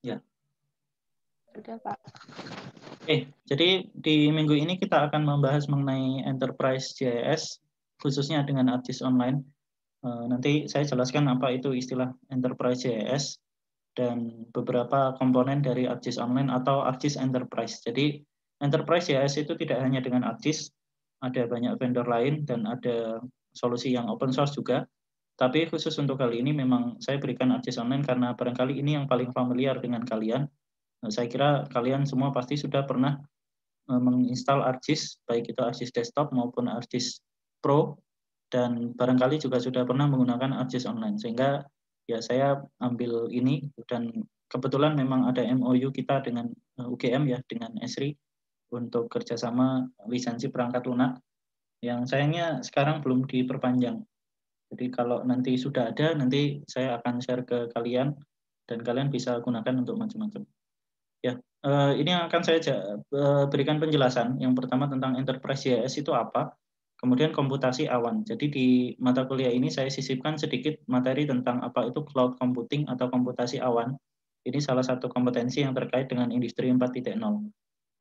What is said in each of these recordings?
Ya. Sudah, Pak. Jadi di minggu ini kita akan membahas mengenai Enterprise JS, khususnya dengan ArcGIS Online. Nanti saya jelaskan apa itu istilah Enterprise JS dan beberapa komponen dari ArcGIS Online atau ArcGIS Enterprise. Jadi Enterprise JS itu tidak hanya dengan ArcGIS, ada banyak vendor lain dan ada solusi yang open source juga. Tapi khusus untuk kali ini memang saya berikan ArcGIS Online karena barangkali ini yang paling familiar dengan kalian. Saya kira kalian semua pasti sudah pernah menginstal ArcGIS, baik itu ArcGIS Desktop maupun ArcGIS Pro, dan barangkali juga sudah pernah menggunakan ArcGIS Online. Sehingga ya saya ambil ini, dan kebetulan memang ada MOU kita dengan UGM ya, dengan Esri, untuk kerjasama lisensi perangkat lunak, yang sayangnya sekarang belum diperpanjang. Jadi kalau nanti sudah ada, nanti saya akan share ke kalian, dan kalian bisa gunakan untuk macam-macam. Ya, ini yang akan saya berikan penjelasan. Yang pertama tentang Enterprise JS itu apa, kemudian komputasi awan. Jadi di mata kuliah ini saya sisipkan sedikit materi tentang apa itu cloud computing atau komputasi awan. Ini salah satu kompetensi yang terkait dengan industri 4.0.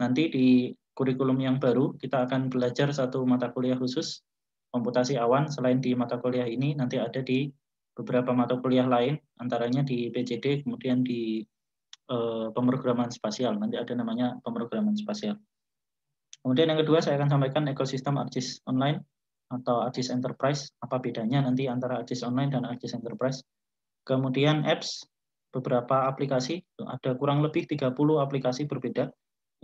Nanti di kurikulum yang baru kita akan belajar satu mata kuliah khusus komputasi awan. Selain di mata kuliah ini, nanti ada di beberapa mata kuliah lain, antaranya di PJD, kemudian di pemrograman spasial. Nanti ada namanya pemrograman spasial. Kemudian yang kedua saya akan sampaikan ekosistem ArcGIS Online atau ArcGIS Enterprise. Apa bedanya nanti antara ArcGIS Online dan ArcGIS Enterprise. Kemudian apps, beberapa aplikasi, ada kurang lebih 30 aplikasi berbeda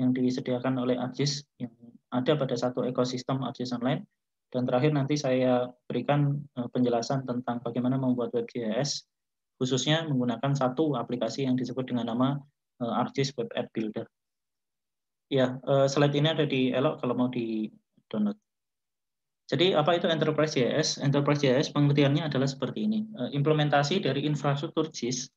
yang disediakan oleh ArcGIS yang ada pada satu ekosistem ArcGIS Online. Dan terakhir nanti saya berikan penjelasan tentang bagaimana membuat WebGIS, khususnya menggunakan satu aplikasi yang disebut dengan nama ArcGIS Web App Builder. Ya, slide ini ada di Elok kalau mau di-download. Jadi apa itu Enterprise JS? Enterprise JS pengertiannya adalah seperti ini. Implementasi dari infrastruktur JIS,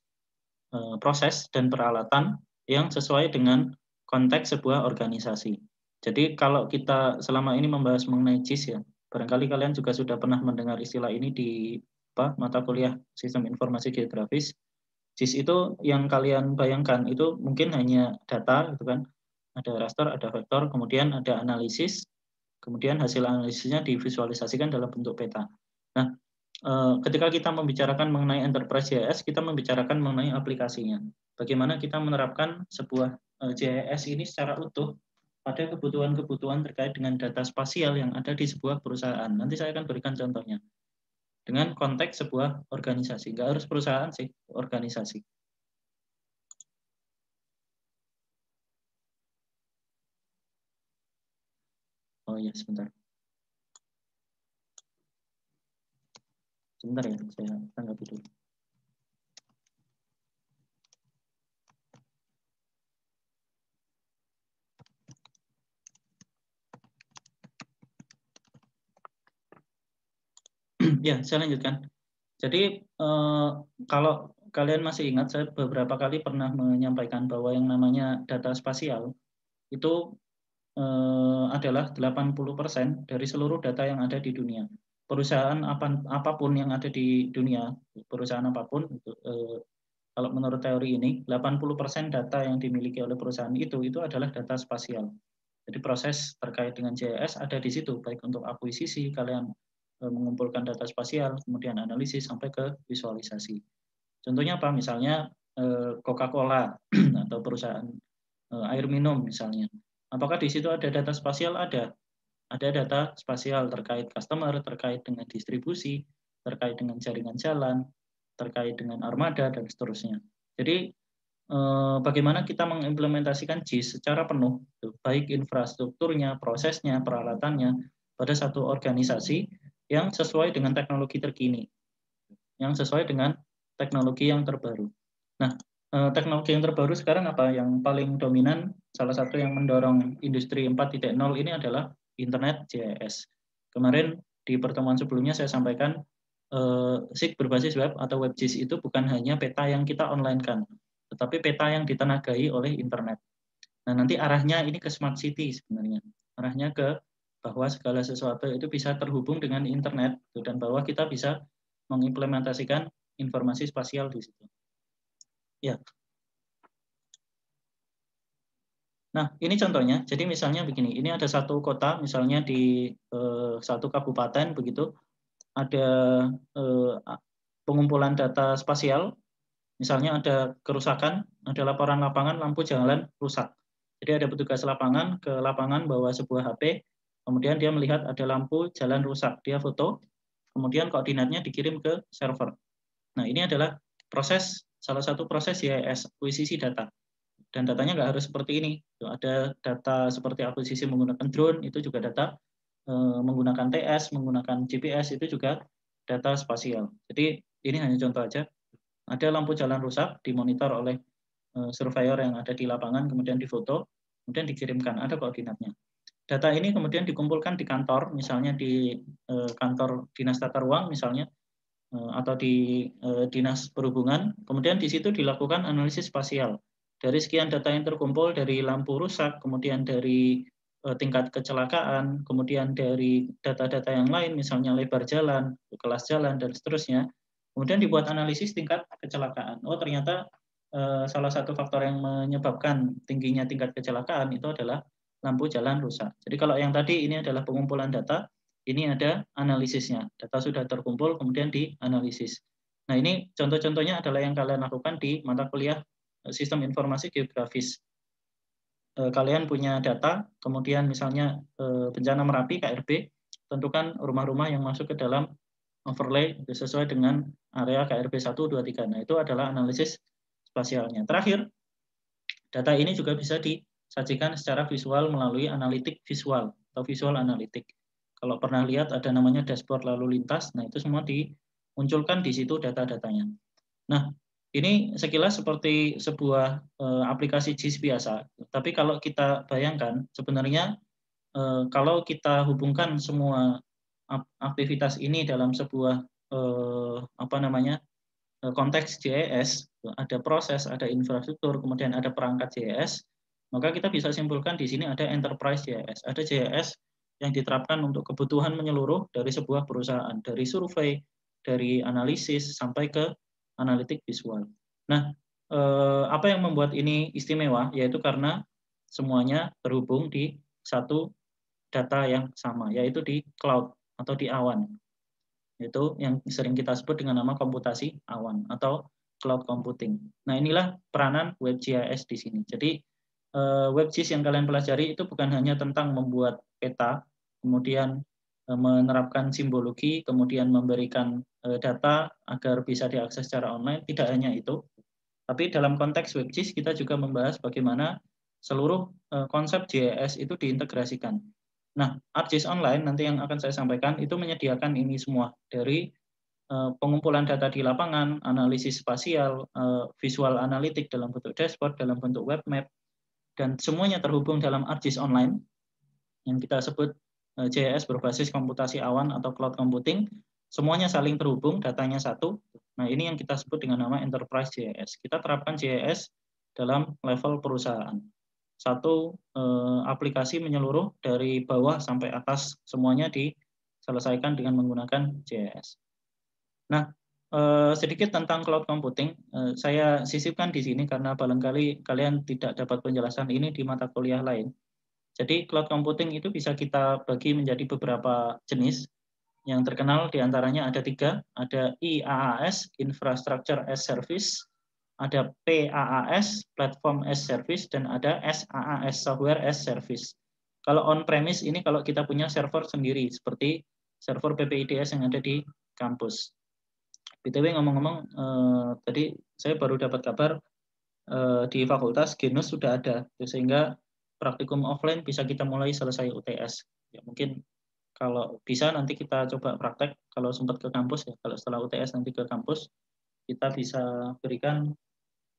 proses dan peralatan yang sesuai dengan konteks sebuah organisasi. Jadi kalau kita selama ini membahas mengenai JIS ya, barangkali kalian juga sudah pernah mendengar istilah ini di mata kuliah Sistem Informasi Geografis. JIS itu yang kalian bayangkan itu mungkin hanya data, gitu kan? Ada raster, ada vektor, kemudian ada analisis, kemudian hasil analisisnya divisualisasikan dalam bentuk peta. Nah, ketika kita membicarakan mengenai Enterprise JS, kita membicarakan mengenai aplikasinya. Bagaimana kita menerapkan sebuah JS ini secara utuh pada kebutuhan-kebutuhan terkait dengan data spasial yang ada di sebuah perusahaan. Nanti saya akan berikan contohnya. Dengan konteks sebuah organisasi. Nggak harus perusahaan sih, organisasi. Oh iya, sebentar. Sebentar ya, saya tanggapi dulu. Ya, saya lanjutkan. Jadi kalau kalian masih ingat, saya beberapa kali pernah menyampaikan bahwa yang namanya data spasial itu adalah 80% dari seluruh data yang ada di dunia. Perusahaan apapun yang ada di dunia, perusahaan apapun, kalau menurut teori ini, 80% data yang dimiliki oleh perusahaan itu adalah data spasial. Jadi proses terkait dengan JS ada di situ, baik untuk akuisisi, kalian mengumpulkan data spasial, kemudian analisis, sampai ke visualisasi. Contohnya apa? Misalnya Coca-Cola atau perusahaan air minum misalnya. Apakah di situ ada data spasial? Ada. Ada data spasial terkait customer, terkait dengan distribusi, terkait dengan jaringan jalan, terkait dengan armada, dan seterusnya. Jadi bagaimana kita mengimplementasikan JIS secara penuh, baik infrastrukturnya, prosesnya, peralatannya, pada satu organisasi yang sesuai dengan teknologi terkini, yang sesuai dengan teknologi yang terbaru. Nah, teknologi yang terbaru sekarang apa? Yang paling dominan, salah satu yang mendorong industri 4.0 ini adalah Internet JS. Kemarin di pertemuan sebelumnya saya sampaikan SIG berbasis web atau WebGIS itu bukan hanya peta yang kita online-kan, tetapi peta yang ditenagai oleh internet. Nah, nanti arahnya ini ke smart city sebenarnya. Arahnya ke bahwa segala sesuatu itu bisa terhubung dengan internet dan bahwa kita bisa mengimplementasikan informasi spasial di situ. Ya. Nah, ini contohnya. Jadi misalnya begini, ini ada satu kota, misalnya di satu kabupaten begitu, ada pengumpulan data spasial, misalnya ada kerusakan, ada laporan lapangan lampu jalan rusak. Jadi ada petugas lapangan ke lapangan bawa sebuah HP, kemudian dia melihat ada lampu jalan rusak, dia foto, kemudian koordinatnya dikirim ke server. Nah, ini adalah salah satu proses YIS, akuisisi data. Dan datanya nggak harus seperti ini. Ada data seperti akuisisi menggunakan drone, itu juga data menggunakan TS, menggunakan GPS, itu juga data spasial. Jadi ini hanya contoh aja. Ada lampu jalan rusak, dimonitor oleh surveyor yang ada di lapangan, kemudian difoto, kemudian dikirimkan, ada koordinatnya. Data ini kemudian dikumpulkan di kantor, misalnya di kantor Dinas Tata Ruang misalnya, atau di Dinas Perhubungan, kemudian di situ dilakukan analisis spasial. Dari sekian data yang terkumpul, dari lampu rusak, kemudian dari tingkat kecelakaan, kemudian dari data-data yang lain, misalnya lebar jalan, kelas jalan, dan seterusnya, kemudian dibuat analisis tingkat kecelakaan. Oh, ternyata salah satu faktor yang menyebabkan tingginya tingkat kecelakaan itu adalah lampu jalan rusak. Jadi kalau yang tadi ini adalah pengumpulan data, ini ada analisisnya. Data sudah terkumpul, kemudian dianalisis. Nah, ini contoh-contohnya adalah yang kalian lakukan di mata kuliah Sistem Informasi Geografis. Kalian punya data, kemudian misalnya bencana Merapi, KRB, tentukan rumah-rumah yang masuk ke dalam overlay sesuai dengan area KRB 1, 2, 3. Nah, itu adalah analisis spasialnya. Terakhir, data ini juga bisa disajikan secara visual melalui analitik visual atau visual analitik. Kalau pernah lihat ada namanya dashboard lalu lintas, nah itu semua dimunculkan di situ data-datanya. Nah, ini sekilas seperti sebuah aplikasi JIS biasa. Tapi kalau kita bayangkan, sebenarnya kalau kita hubungkan semua aktivitas ini dalam sebuah konteks JIS, ada proses, ada infrastruktur, kemudian ada perangkat JIS, maka kita bisa simpulkan di sini ada enterprise JIS. Ada JIS yang diterapkan untuk kebutuhan menyeluruh dari sebuah perusahaan, dari survei, dari analisis, sampai ke analitik visual. Nah, apa yang membuat ini istimewa? Yaitu karena semuanya terhubung di satu data yang sama, yaitu di cloud atau di awan. Itu yang sering kita sebut dengan nama komputasi awan atau cloud computing. Nah, inilah peranan WebGIS di sini. Jadi WebGIS yang kalian pelajari itu bukan hanya tentang membuat peta, kemudian menerapkan simbologi, kemudian memberikan data agar bisa diakses secara online, tidak hanya itu. Tapi dalam konteks WebGIS kita juga membahas bagaimana seluruh konsep GIS itu diintegrasikan. Nah, ArcGIS Online nanti yang akan saya sampaikan itu menyediakan ini semua, dari pengumpulan data di lapangan, analisis spasial, visual analitik dalam bentuk dashboard, dalam bentuk web map, dan semuanya terhubung dalam ArcGIS Online yang kita sebut GIS berbasis komputasi awan atau cloud computing. Semuanya saling terhubung, datanya satu. Nah, ini yang kita sebut dengan nama Enterprise GIS. Kita terapkan GIS dalam level perusahaan. Satu aplikasi menyeluruh dari bawah sampai atas, semuanya diselesaikan dengan menggunakan GIS. Nah, sedikit tentang cloud computing, saya sisipkan di sini karena barangkali kalian tidak dapat penjelasan ini di mata kuliah lain. Jadi cloud computing itu bisa kita bagi menjadi beberapa jenis. Yang terkenal diantaranya ada 3, ada IaaS, Infrastructure as Service, ada PaaS, Platform as Service, dan ada SaaS, Software as Service. Kalau on-premise ini kalau kita punya server sendiri, seperti server PPIDS yang ada di kampus. BTW ngomong-ngomong, tadi saya baru dapat kabar di fakultas Genus sudah ada, sehingga praktikum offline bisa kita mulai selesai UTS. Ya, mungkin kalau bisa nanti kita coba praktek, kalau sempat ke kampus ya, kalau setelah UTS nanti ke kampus, kita bisa berikan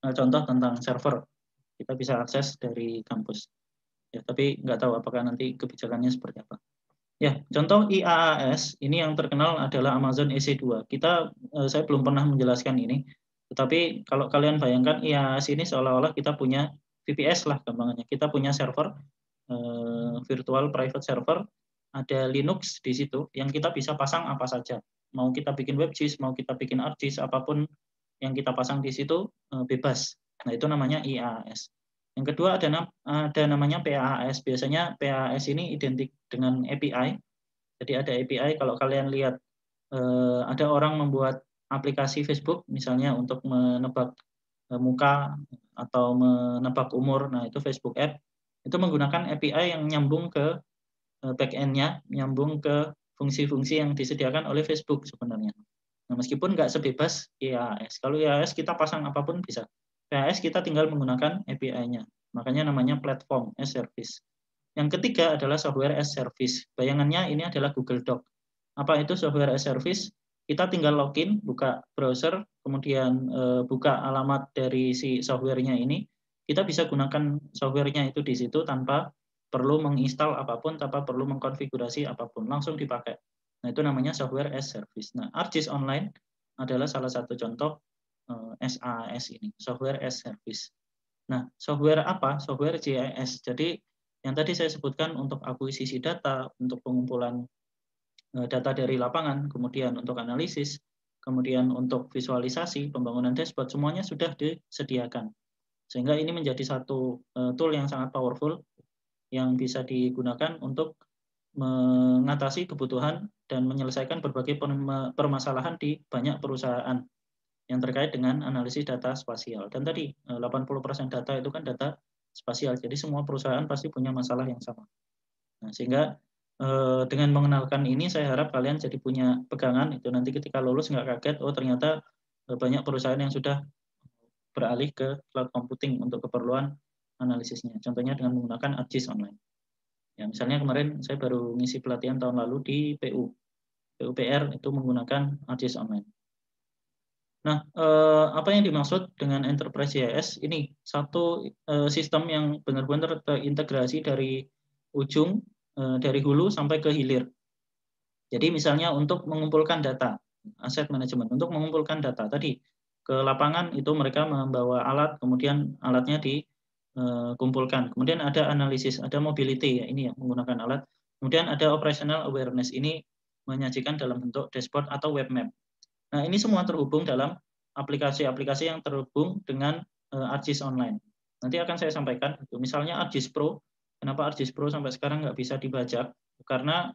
contoh tentang server. Kita bisa akses dari kampus. Ya, tapi nggak tahu apakah nanti kebijakannya seperti apa. Ya, contoh IaaS ini yang terkenal adalah Amazon EC2. Saya belum pernah menjelaskan ini, tetapi kalau kalian bayangkan IaaS ini seolah-olah kita punya VPS lah gampangannya. Kita punya server virtual private server, ada Linux di situ yang kita bisa pasang apa saja. Mau kita bikin WebGIS, mau kita bikin ArcGIS, apapun yang kita pasang di situ bebas. Nah, itu namanya IaaS. Yang kedua ada namanya PAS. Biasanya PAS ini identik dengan API. Jadi ada API kalau kalian lihat ada orang membuat aplikasi Facebook misalnya untuk menebak muka atau menebak umur. Nah, itu Facebook App. Itu menggunakan API yang nyambung ke back end-nya, nyambung ke fungsi-fungsi yang disediakan oleh Facebook sebenarnya. Nah, meskipun nggak sebebas IaaS. Kalau IaaS kita pasang apapun bisa. PaaS kita tinggal menggunakan API-nya. Makanya namanya platform as service. Yang ketiga adalah software as service. Bayangannya ini adalah Google Doc. Apa itu software as service? Kita tinggal login, buka browser, kemudian buka alamat dari si software-nya ini. Kita bisa gunakan software-nya itu di situ tanpa perlu menginstal apapun, tanpa perlu mengkonfigurasi apapun. Langsung dipakai. Nah, itu namanya software as service. Nah, ArcGIS Online adalah salah satu contoh SaaS ini, software as service. Nah, software apa? Software GIS. Jadi, yang tadi saya sebutkan untuk akuisisi data, untuk pengumpulan data dari lapangan, kemudian untuk analisis, kemudian untuk visualisasi, pembangunan dashboard, semuanya sudah disediakan. Sehingga ini menjadi satu tool yang sangat powerful yang bisa digunakan untuk mengatasi kebutuhan dan menyelesaikan berbagai permasalahan di banyak perusahaan yang terkait dengan analisis data spasial. Dan tadi 80% data itu kan data spasial, jadi semua perusahaan pasti punya masalah yang sama. Nah, sehingga dengan mengenalkan ini saya harap kalian jadi punya pegangan, itu nanti ketika lulus nggak kaget, oh ternyata banyak perusahaan yang sudah beralih ke cloud computing untuk keperluan analisisnya. Contohnya dengan menggunakan ArcGIS Online. Ya, misalnya kemarin saya baru ngisi pelatihan tahun lalu di PUPR itu menggunakan ArcGIS Online. Nah, apa yang dimaksud dengan Enterprise GIS? Ini satu sistem yang benar-benar terintegrasi dari ujung, dari hulu sampai ke hilir. Jadi misalnya untuk mengumpulkan data, aset manajemen, untuk mengumpulkan data tadi ke lapangan itu mereka membawa alat, kemudian alatnya dikumpulkan. Kemudian ada analisis, ada mobility ya ini yang menggunakan alat. Kemudian ada operational awareness, ini menyajikan dalam bentuk dashboard atau web map. Nah, ini semua terhubung dalam aplikasi-aplikasi yang terhubung dengan ArcGIS Online. Nanti akan saya sampaikan, misalnya ArcGIS Pro. Kenapa ArcGIS Pro sampai sekarang nggak bisa dibajak? Karena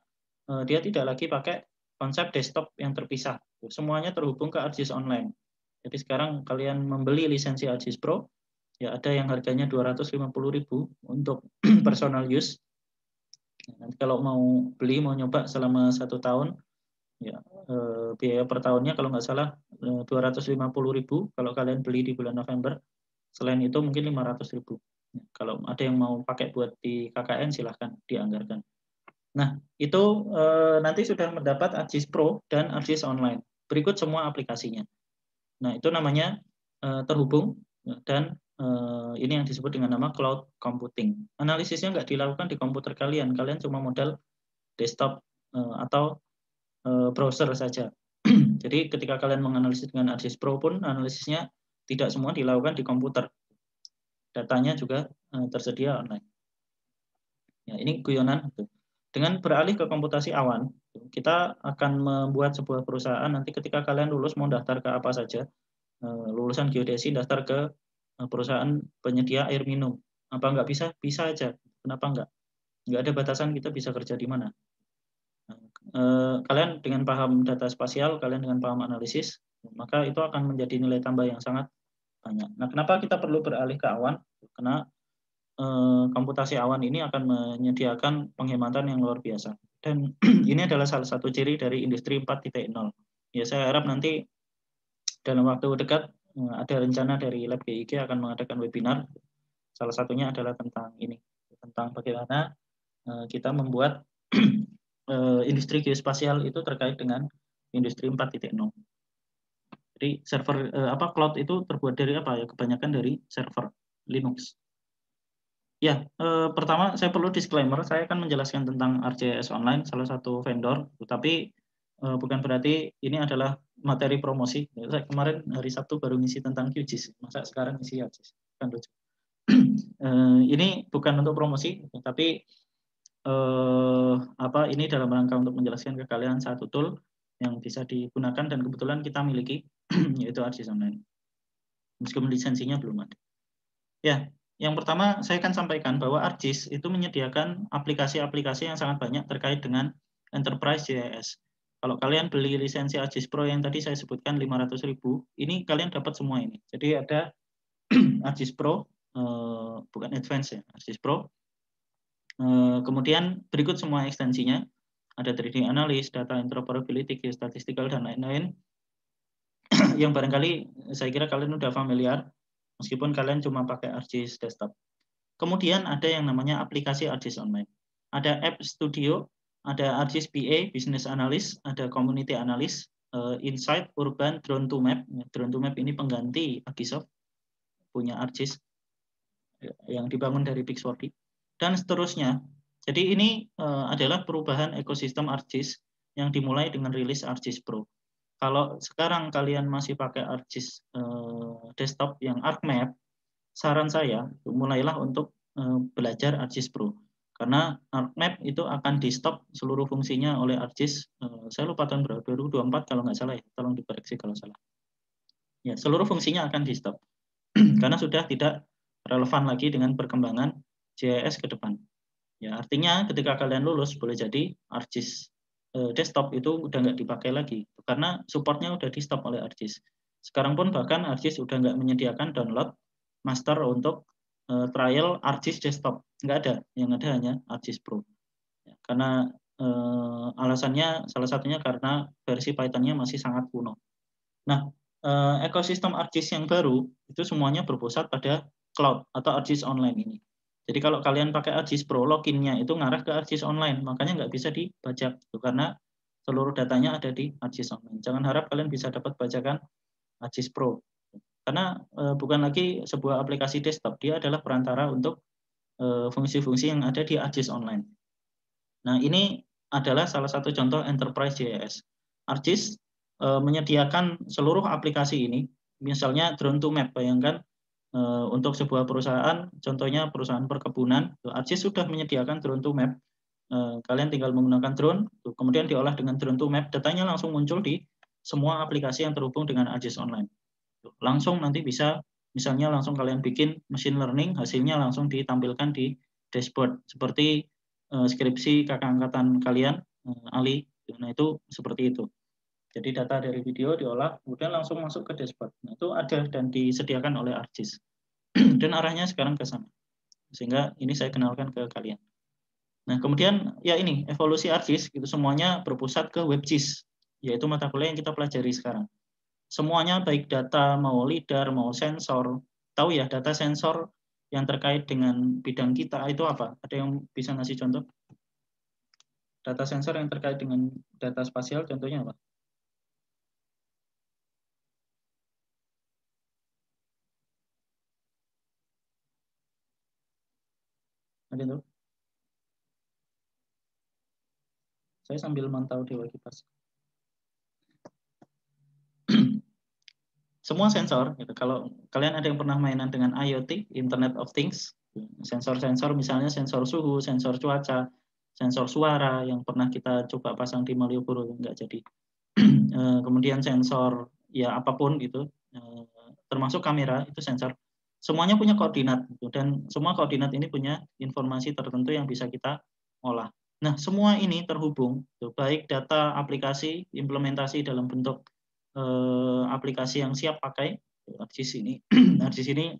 dia tidak lagi pakai konsep desktop yang terpisah. Semuanya terhubung ke ArcGIS Online. Jadi sekarang kalian membeli lisensi ArcGIS Pro, ya ada yang harganya 250.000 untuk personal use. Nanti kalau mau beli, mau nyoba selama 1 tahun, ya biaya per tahunnya kalau nggak salah 250.000 kalau kalian beli di bulan November. Selain itu mungkin 500.000. Kalau ada yang mau pakai buat di KKN silahkan dianggarkan. Nah, itu nanti sudah mendapat ArcGIS Pro dan ArcGIS Online. Berikut semua aplikasinya. Nah, itu namanya terhubung dan ini yang disebut dengan nama cloud computing. Analisisnya nggak dilakukan di komputer kalian. Kalian cuma modal desktop atau browser saja. Jadi ketika kalian menganalisis dengan ArcGIS Pro pun analisisnya tidak semua dilakukan di komputer. Datanya juga tersedia online. Ya, ini guyonan. Dengan beralih ke komputasi awan, kita akan membuat sebuah perusahaan nanti ketika kalian lulus mau daftar ke apa saja, lulusan geodesi daftar ke perusahaan penyedia air minum. Apa nggak bisa? Bisa aja. Kenapa nggak? Nggak ada batasan kita bisa kerja di mana. Kalian dengan paham data spasial, kalian dengan paham analisis, maka itu akan menjadi nilai tambah yang sangat banyak. Nah, kenapa kita perlu beralih ke awan? Karena komputasi awan ini akan menyediakan penghematan yang luar biasa. Dan ini adalah salah satu ciri dari industri 4.0. Ya, saya harap nanti dalam waktu dekat ada rencana dari Lab GIG akan mengadakan webinar. Salah satunya adalah tentang ini, tentang bagaimana kita membuat industri geospasial itu terkait dengan industri 4.0. Jadi server cloud itu terbuat dari apa ya? Kebanyakan dari server Linux. Ya, pertama saya perlu disclaimer, saya akan menjelaskan tentang ArcGIS Online, salah satu vendor, tapi bukan berarti ini adalah materi promosi. Saya kemarin hari Sabtu baru ngisi tentang QGIS, masa sekarang ngisi ArcGIS, kan lucu. Ini bukan untuk promosi, tapi ini dalam rangka untuk menjelaskan ke kalian satu tool yang bisa digunakan dan kebetulan kita miliki, yaitu ArcGIS Online. Meskipun lisensinya belum ada. Ya, yang pertama saya akan sampaikan bahwa ArcGIS itu menyediakan aplikasi-aplikasi yang sangat banyak terkait dengan Enterprise JS. Kalau kalian beli lisensi ArcGIS Pro yang tadi saya sebutkan 500.000, ini kalian dapat semua ini. Jadi ada ArcGIS Pro, bukan Advance ya, ArcGIS Pro. Kemudian berikut semua ekstensinya. Ada 3D Analysis, Data Interoperability, Geostatistical, dan lain-lain. Yang barangkali saya kira kalian udah familiar, meskipun kalian cuma pakai ArcGIS Desktop. Kemudian ada yang namanya aplikasi ArcGIS Online. Ada App Studio, ada ArcGIS BA, Business Analyst, ada Community Analyst, Insight, Urban, Drone to Map. Drone to Map ini pengganti Agisoft, punya ArcGIS yang dibangun dari Pixworthy, dan seterusnya. Jadi ini adalah perubahan ekosistem ArcGIS yang dimulai dengan rilis ArcGIS Pro. Kalau sekarang kalian masih pakai ArcGIS Desktop yang ArcMap, saran saya mulailah untuk belajar ArcGIS Pro. Karena ArcMap itu akan di stop seluruh fungsinya oleh ArcGIS. Saya lupa tahun berapa, 2024 kalau nggak salah ya, tolong dikoreksi kalau salah. Ya, seluruh fungsinya akan di stop karena sudah tidak relevan lagi dengan perkembangan JS ke depan. Ya, artinya ketika kalian lulus boleh jadi ArcGIS Desktop itu udah nggak dipakai lagi karena supportnya udah di stop oleh ArcGIS. Sekarang pun bahkan ArcGIS udah nggak menyediakan download master untuk trial ArcGIS Desktop, nggak ada. Yang ada hanya ArcGIS Pro. Ya, karena alasannya salah satunya karena versi Python-nya masih sangat kuno. Nah, ekosistem ArcGIS yang baru itu semuanya berpusat pada cloud atau ArcGIS Online ini. Jadi kalau kalian pakai ArcGIS Pro, login-nya itu ngarah ke ArcGIS Online, makanya nggak bisa dibajak, karena seluruh datanya ada di ArcGIS Online. Jangan harap kalian bisa dapat bajakan ArcGIS Pro, karena bukan lagi sebuah aplikasi desktop, dia adalah perantara untuk fungsi-fungsi yang ada di ArcGIS Online. Nah, ini adalah salah satu contoh Enterprise JS. ArcGIS menyediakan seluruh aplikasi ini, misalnya Drone to Map, bayangkan untuk sebuah perusahaan, contohnya perusahaan perkebunan, ArcGIS sudah menyediakan Drone to Map. Kalian tinggal menggunakan drone, kemudian diolah dengan Drone to Map, datanya langsung muncul di semua aplikasi yang terhubung dengan ArcGIS Online. Langsung nanti bisa, misalnya langsung kalian bikin machine learning, hasilnya langsung ditampilkan di dashboard, seperti skripsi kakak angkatan kalian, Ali. Nah, itu seperti itu. Jadi data dari video diolah, kemudian langsung masuk ke dashboard. Nah, itu ada dan disediakan oleh ArcGIS. Dan arahnya sekarang ke sana. Sehingga ini saya kenalkan ke kalian. Nah, kemudian ya ini, evolusi ArcGIS, itu semuanya berpusat ke WebGIS, yaitu mata kuliah yang kita pelajari sekarang. Semuanya baik data, mau LIDAR, mau sensor. Tahu ya, data sensor yang terkait dengan bidang kita itu apa? Ada yang bisa ngasih contoh? Data sensor yang terkait dengan data spasial, contohnya apa? Ada yang tahu? Saya sambil mantau Dewa Kipas. Semua sensor, gitu. Kalau kalian ada yang pernah mainan dengan IoT, Internet of Things, sensor-sensor misalnya sensor suhu, sensor cuaca, sensor suara yang pernah kita coba pasang di Malioboro nggak jadi. Kemudian sensor ya apapun gitu, termasuk kamera itu sensor. Semuanya punya koordinat gitu, dan semua koordinat ini punya informasi tertentu yang bisa kita olah. Nah, semua ini terhubung, gitu, baik data aplikasi, implementasi dalam bentuk aplikasi yang siap pakai, ArcGIS ini. ArcGIS ini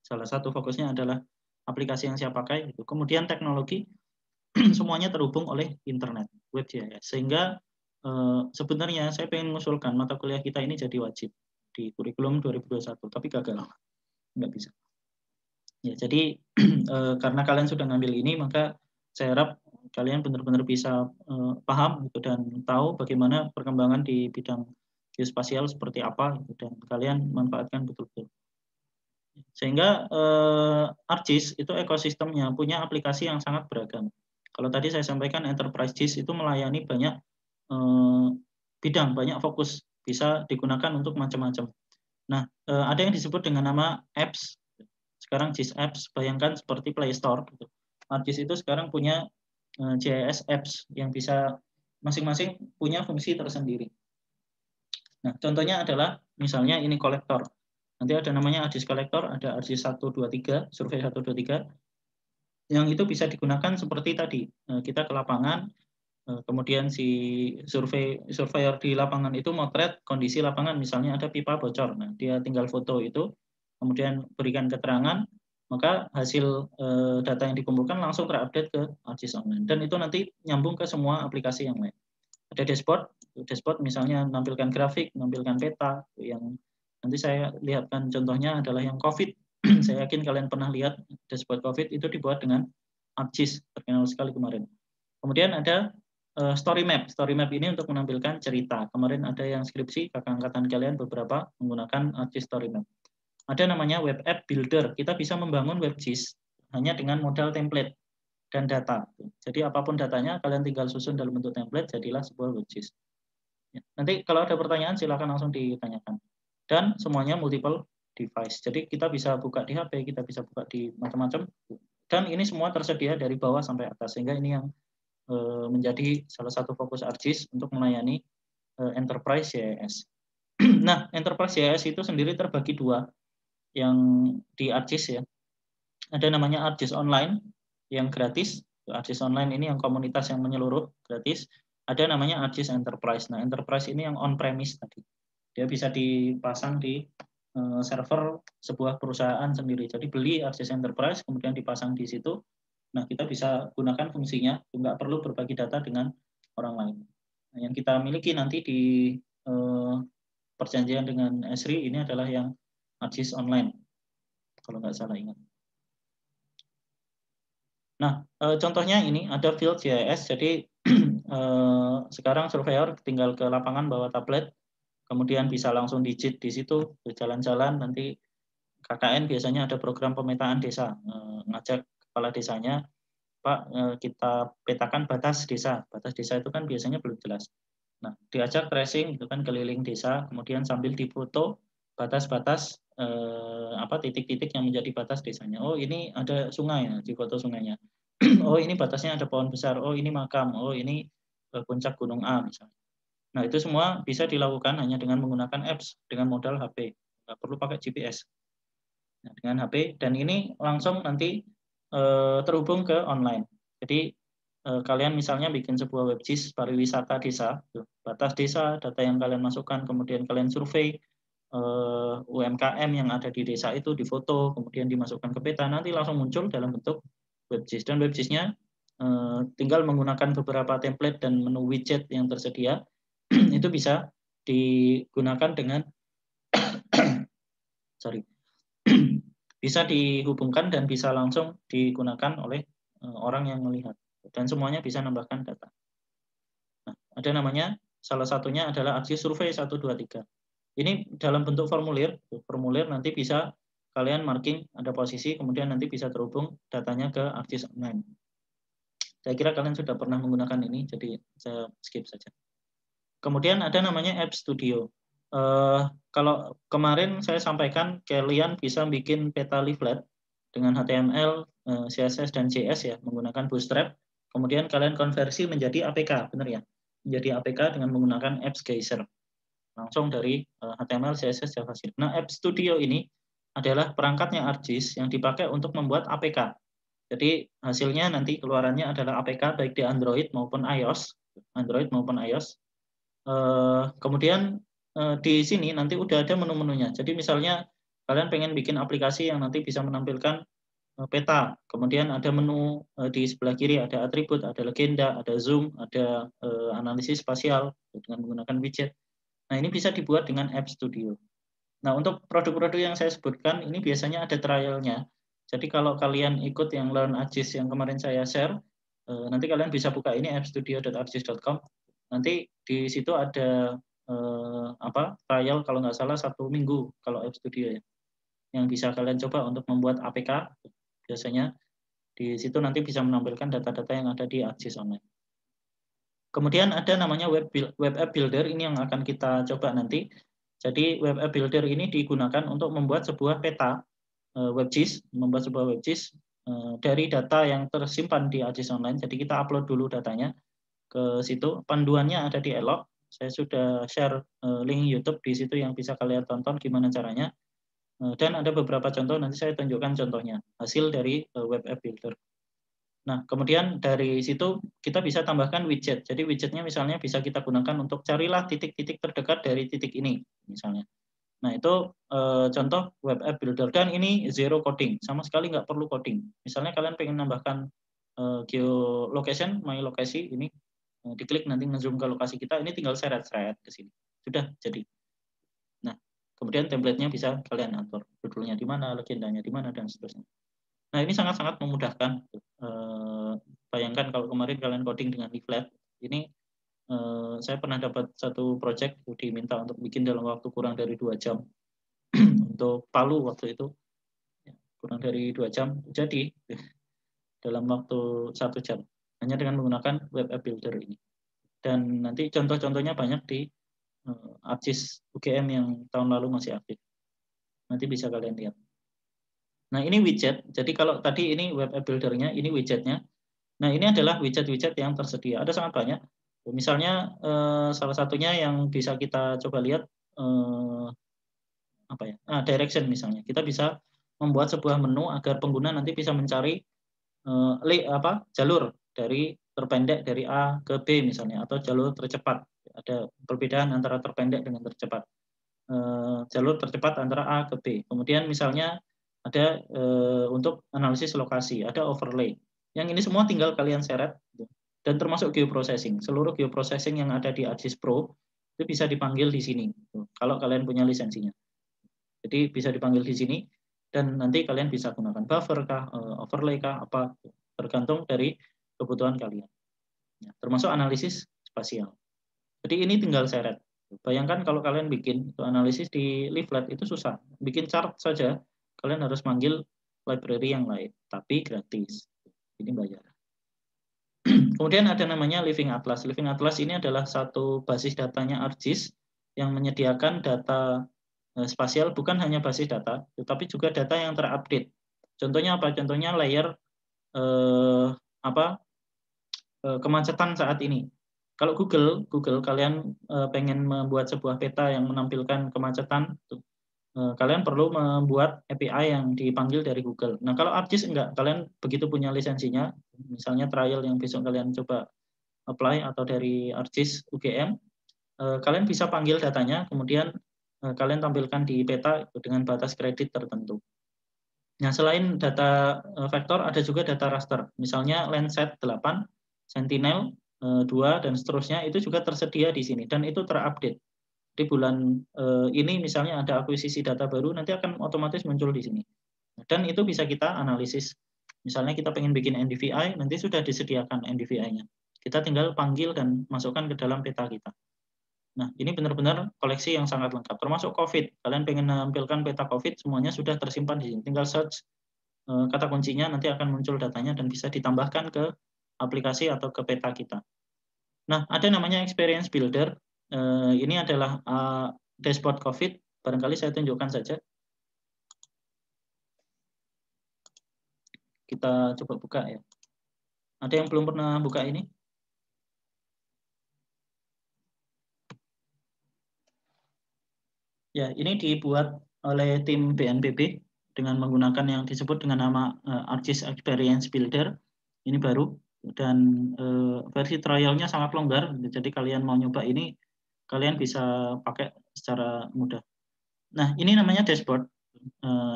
salah satu fokusnya adalah aplikasi yang siap pakai. Gitu. Kemudian teknologi, semuanya terhubung oleh internet, WebGIS. Sehingga sebenarnya saya pengen mengusulkan mata kuliah kita ini jadi wajib di kurikulum 2021, tapi gagal, nggak bisa. Ya, jadi karena kalian sudah ngambil ini, maka saya harap kalian benar-benar bisa paham gitu, dan tahu bagaimana perkembangan di bidang geospasial seperti apa, gitu, dan kalian manfaatkan betul-betul. Sehingga ArcGIS itu ekosistemnya punya aplikasi yang sangat beragam. Kalau tadi saya sampaikan Enterprise GIS itu melayani banyak bidang, banyak fokus, bisa digunakan untuk macam-macam. Nah, ada yang disebut dengan nama apps. Sekarang GIS apps, bayangkan seperti Play Store. Gitu. ArcGIS itu sekarang punya GIS apps yang bisa masing-masing punya fungsi tersendiri. Nah, contohnya adalah misalnya ini kolektor. Nanti ada namanya ArcGIS Collector, ada ArcGIS 1, 2, 3, survei 1, 2, 3. Yang itu bisa digunakan seperti tadi. Kita ke lapangan, kemudian si surveyor di lapangan itu motret kondisi lapangan, misalnya ada pipa bocor. Nah, dia tinggal foto itu, kemudian berikan keterangan, maka hasil data yang dikumpulkan langsung terupdate ke ArcGIS Online. Dan itu nanti nyambung ke semua aplikasi yang lain. Ada dashboard misalnya menampilkan grafik, menampilkan peta. Yang nanti saya lihatkan contohnya adalah yang COVID. Saya yakin kalian pernah lihat dashboard COVID itu dibuat dengan ArcGIS, terkenal sekali kemarin. Kemudian ada story map. Story map ini untuk menampilkan cerita. Kemarin ada yang skripsi, kakak angkatan kalian beberapa menggunakan ArcGIS story map. Ada namanya web app builder. Kita bisa membangun WebGIS hanya dengan modal template dan data. Jadi apapun datanya, kalian tinggal susun dalam bentuk template, jadilah sebuah WebGIS. Nanti kalau ada pertanyaan, silakan langsung ditanyakan. Dan semuanya multiple device. Jadi kita bisa buka di HP, kita bisa buka di macam-macam. Dan ini semua tersedia dari bawah sampai atas. Sehingga ini yang menjadi salah satu fokus ArcGIS untuk melayani Enterprise GIS. Nah, Enterprise GIS itu sendiri terbagi dua yang di ArcGIS ya. Ada namanya ArcGIS Online yang gratis. ArcGIS Online ini yang komunitas yang menyeluruh gratis. Ada namanya ArcGIS Enterprise. Nah, Enterprise ini yang on-premise tadi. Dia bisa dipasang di server sebuah perusahaan sendiri. Jadi beli ArcGIS Enterprise, kemudian dipasang di situ. Nah, kita bisa gunakan fungsinya, nggak perlu berbagi data dengan orang lain. Nah, yang kita miliki nanti di perjanjian dengan Esri ini adalah yang ArcGIS Online, kalau nggak salah ingat. Nah, contohnya ini ada Field GIS. Jadi sekarang surveyor tinggal ke lapangan bawa tablet, kemudian bisa langsung digit di situ, jalan-jalan. Nanti KKN biasanya ada program pemetaan desa, ngajak kepala desanya, Pak, kita petakan batas desa. Batas desa itu kan biasanya belum jelas. Nah, diajak tracing itu kan keliling desa, kemudian sambil difoto batas-batas titik-titik yang menjadi batas desanya. Oh, ini ada sungai, di foto sungainya. Oh, ini batasnya ada pohon besar. Oh, ini makam. Oh, ini puncak gunung A misalnya. Nah, itu semua bisa dilakukan hanya dengan menggunakan apps dengan modal HP. Nggak perlu pakai GPS. Nah, dengan HP, dan ini langsung nanti terhubung ke online. Jadi kalian misalnya bikin sebuah WebGIS pariwisata desa, batas desa, data yang kalian masukkan, kemudian kalian survei UMKM yang ada di desa itu, difoto, kemudian dimasukkan ke peta, nanti langsung muncul dalam bentuk WebGIS. Dan WebGIS-nya tinggal menggunakan beberapa template dan menu widget yang tersedia, itu bisa digunakan dengan bisa dihubungkan dan bisa langsung digunakan oleh orang yang melihat. Dan semuanya bisa nambahkan data. Nah, ada namanya, salah satunya adalah ArcGIS Survei 1, 2, 3. Ini dalam bentuk formulir. Formulir nanti bisa kalian marking, ada posisi, kemudian nanti bisa terhubung datanya ke ArcGIS Online. Saya kira kalian sudah pernah menggunakan ini, jadi saya skip saja. Kemudian ada namanya App Studio. Kalau kemarin saya sampaikan, kalian bisa bikin peta leaflet dengan HTML, CSS, dan JS ya, menggunakan Bootstrap. Kemudian kalian konversi menjadi APK, benar ya? Menjadi APK dengan menggunakan Apps Geyser. Langsung dari HTML, CSS, JavaScript. Nah, App Studio ini adalah perangkatnya ArcGIS yang dipakai untuk membuat APK. Jadi hasilnya nanti keluarannya adalah APK baik di Android maupun iOS. Kemudian di sini nanti udah ada menu-menunya. Jadi misalnya kalian pengen bikin aplikasi yang nanti bisa menampilkan peta, kemudian ada menu di sebelah kiri, ada atribut, ada legenda, ada zoom, ada analisis spasial dengan menggunakan widget. Nah, ini bisa dibuat dengan App Studio. Nah, untuk produk-produk yang saya sebutkan ini biasanya ada trialnya. Jadi kalau kalian ikut yang Learn ArcGIS yang kemarin saya share, nanti kalian bisa buka ini appstudio.arcgis.com. Nanti di situ ada trial kalau nggak salah 1 minggu kalau App Studio ya, yang bisa kalian coba untuk membuat APK. Biasanya di situ nanti bisa menampilkan data-data yang ada di ArcGIS Online. Kemudian ada namanya Web App Builder, ini yang akan kita coba nanti. Jadi Web App Builder ini digunakan untuk membuat sebuah peta WebGIS, dari data yang tersimpan di ArcGIS Online. Jadi kita upload dulu datanya ke situ. Panduannya ada di Elok. Saya sudah share link YouTube di situ yang bisa kalian tonton gimana caranya. Dan ada beberapa contoh, nanti saya tunjukkan contohnya, hasil dari web app builder. Nah, kemudian dari situ kita bisa tambahkan widget. Jadi widgetnya misalnya bisa kita gunakan untuk carilah titik-titik terdekat dari titik ini, misalnya. Nah, itu contoh web app builder. Dan ini zero coding, sama sekali nggak perlu coding. Misalnya kalian pengen nambahkan geolocation, my lokasi, ini diklik nanti ngezoom ke lokasi kita, ini tinggal seret-seret ke sini. Sudah jadi. Nah, kemudian template-nya bisa kalian atur. Judulnya di mana, legendanya di mana, dan seterusnya. Nah, ini sangat-sangat memudahkan. Bayangkan kalau kemarin kalian coding dengan leaflet, ini saya pernah dapat satu project diminta untuk bikin dalam waktu kurang dari 2 jam. Untuk Palu waktu itu, kurang dari 2 jam, jadi dalam waktu 1 jam. Hanya dengan menggunakan web app builder ini. Dan nanti contoh-contohnya banyak di ArcGIS UGM yang tahun lalu masih aktif. Nanti bisa kalian lihat. Nah, ini widget. Jadi kalau tadi ini web app builder-nya, ini widgetnya. Nah, ini adalah widget-widget yang tersedia. Ada sangat banyak. Misalnya salah satunya yang bisa kita coba lihat direction misalnya. Kita bisa membuat sebuah menu agar pengguna nanti bisa mencari jalur dari terpendek dari A ke B misalnya, atau jalur tercepat. Ada perbedaan antara terpendek dengan tercepat. Jalur tercepat antara A ke B. Kemudian misalnya ada untuk analisis lokasi, ada overlay. Yang ini semua tinggal kalian seret, dan termasuk geoprocessing. Seluruh geoprocessing yang ada di ArcGIS Pro itu bisa dipanggil di sini, kalau kalian punya lisensinya. Jadi bisa dipanggil di sini, dan nanti kalian bisa gunakan buffer kah, overlay kah, apa, tergantung dari kebutuhan kalian. Termasuk analisis spasial. Jadi ini tinggal seret. Bayangkan kalau kalian bikin itu analisis di leaflet itu susah. Bikin chart saja, kalian harus manggil library yang lain, tapi gratis. Ini bayar. Kemudian ada namanya Living Atlas. Living Atlas ini adalah satu basis datanya ArcGIS yang menyediakan data spasial, bukan hanya basis data, tetapi juga data yang terupdate. Contohnya apa? Contohnya layer kemacetan saat ini. Kalau Google kalian pengen membuat sebuah peta yang menampilkan kemacetan, kalian perlu membuat API yang dipanggil dari Google. Nah, kalau ArcGIS enggak, kalian begitu punya lisensinya, misalnya trial yang besok kalian coba apply atau dari ArcGIS UGM, kalian bisa panggil datanya, kemudian kalian tampilkan di peta dengan batas kredit tertentu. Nah, selain data vektor, ada juga data raster. Misalnya Landsat 8, Sentinel 2, dan seterusnya, itu juga tersedia di sini, dan itu terupdate. Di bulan ini misalnya ada akuisisi data baru, nanti akan otomatis muncul di sini. Dan itu bisa kita analisis. Misalnya kita pengen bikin NDVI, nanti sudah disediakan NDVI-nya. Kita tinggal panggil dan masukkan ke dalam peta kita. Nah, ini benar-benar koleksi yang sangat lengkap, termasuk COVID. Kalian pengen menampilkan peta COVID, semuanya sudah tersimpan di sini. Tinggal search kata kuncinya, nanti akan muncul datanya dan bisa ditambahkan ke aplikasi atau ke peta kita. Nah, ada namanya Experience Builder. Ini adalah dashboard COVID. Barangkali saya tunjukkan saja. Kita coba buka ya. Ada yang belum pernah buka ini? Ya, ini dibuat oleh tim BNPB dengan menggunakan yang disebut dengan nama ArcGIS Experience Builder. Ini baru, dan versi trialnya sangat longgar. Jadi kalian mau nyoba ini, kalian bisa pakai secara mudah. Nah, ini namanya dashboard.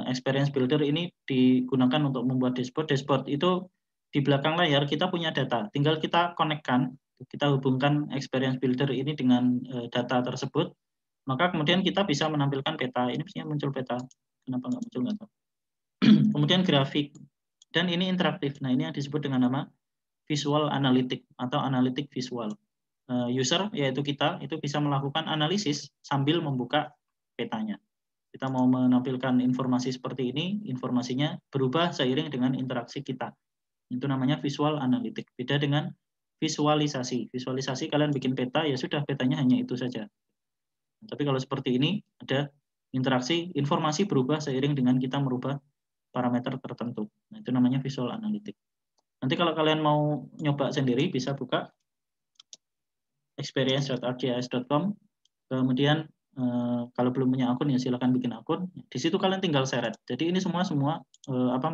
Experience Builder ini digunakan untuk membuat dashboard. Dashboard itu di belakang layar kita punya data. Tinggal kita konekkan, kita hubungkan Experience Builder ini dengan data tersebut. Maka kemudian kita bisa menampilkan peta. Ini biasanya muncul peta. Kenapa nggak muncul? Nggak tahu. Kemudian grafik. Dan ini interaktif. Nah, ini yang disebut dengan nama visual analytic atau analytic visual. User, yaitu kita, itu bisa melakukan analisis sambil membuka petanya. Kita mau menampilkan informasi seperti ini, informasinya berubah seiring dengan interaksi kita. Itu namanya visual analytic. Beda dengan visualisasi. Visualisasi kalian bikin peta, ya sudah, petanya hanya itu saja. Tapi kalau seperti ini, ada interaksi, informasi berubah seiring dengan kita merubah parameter tertentu. Nah, itu namanya visual analytic. Nanti kalau kalian mau nyoba sendiri, bisa buka experience.arcgis.com, kemudian Kalau belum punya akun ya silakan bikin akun. Di situ kalian tinggal seret. Jadi ini semua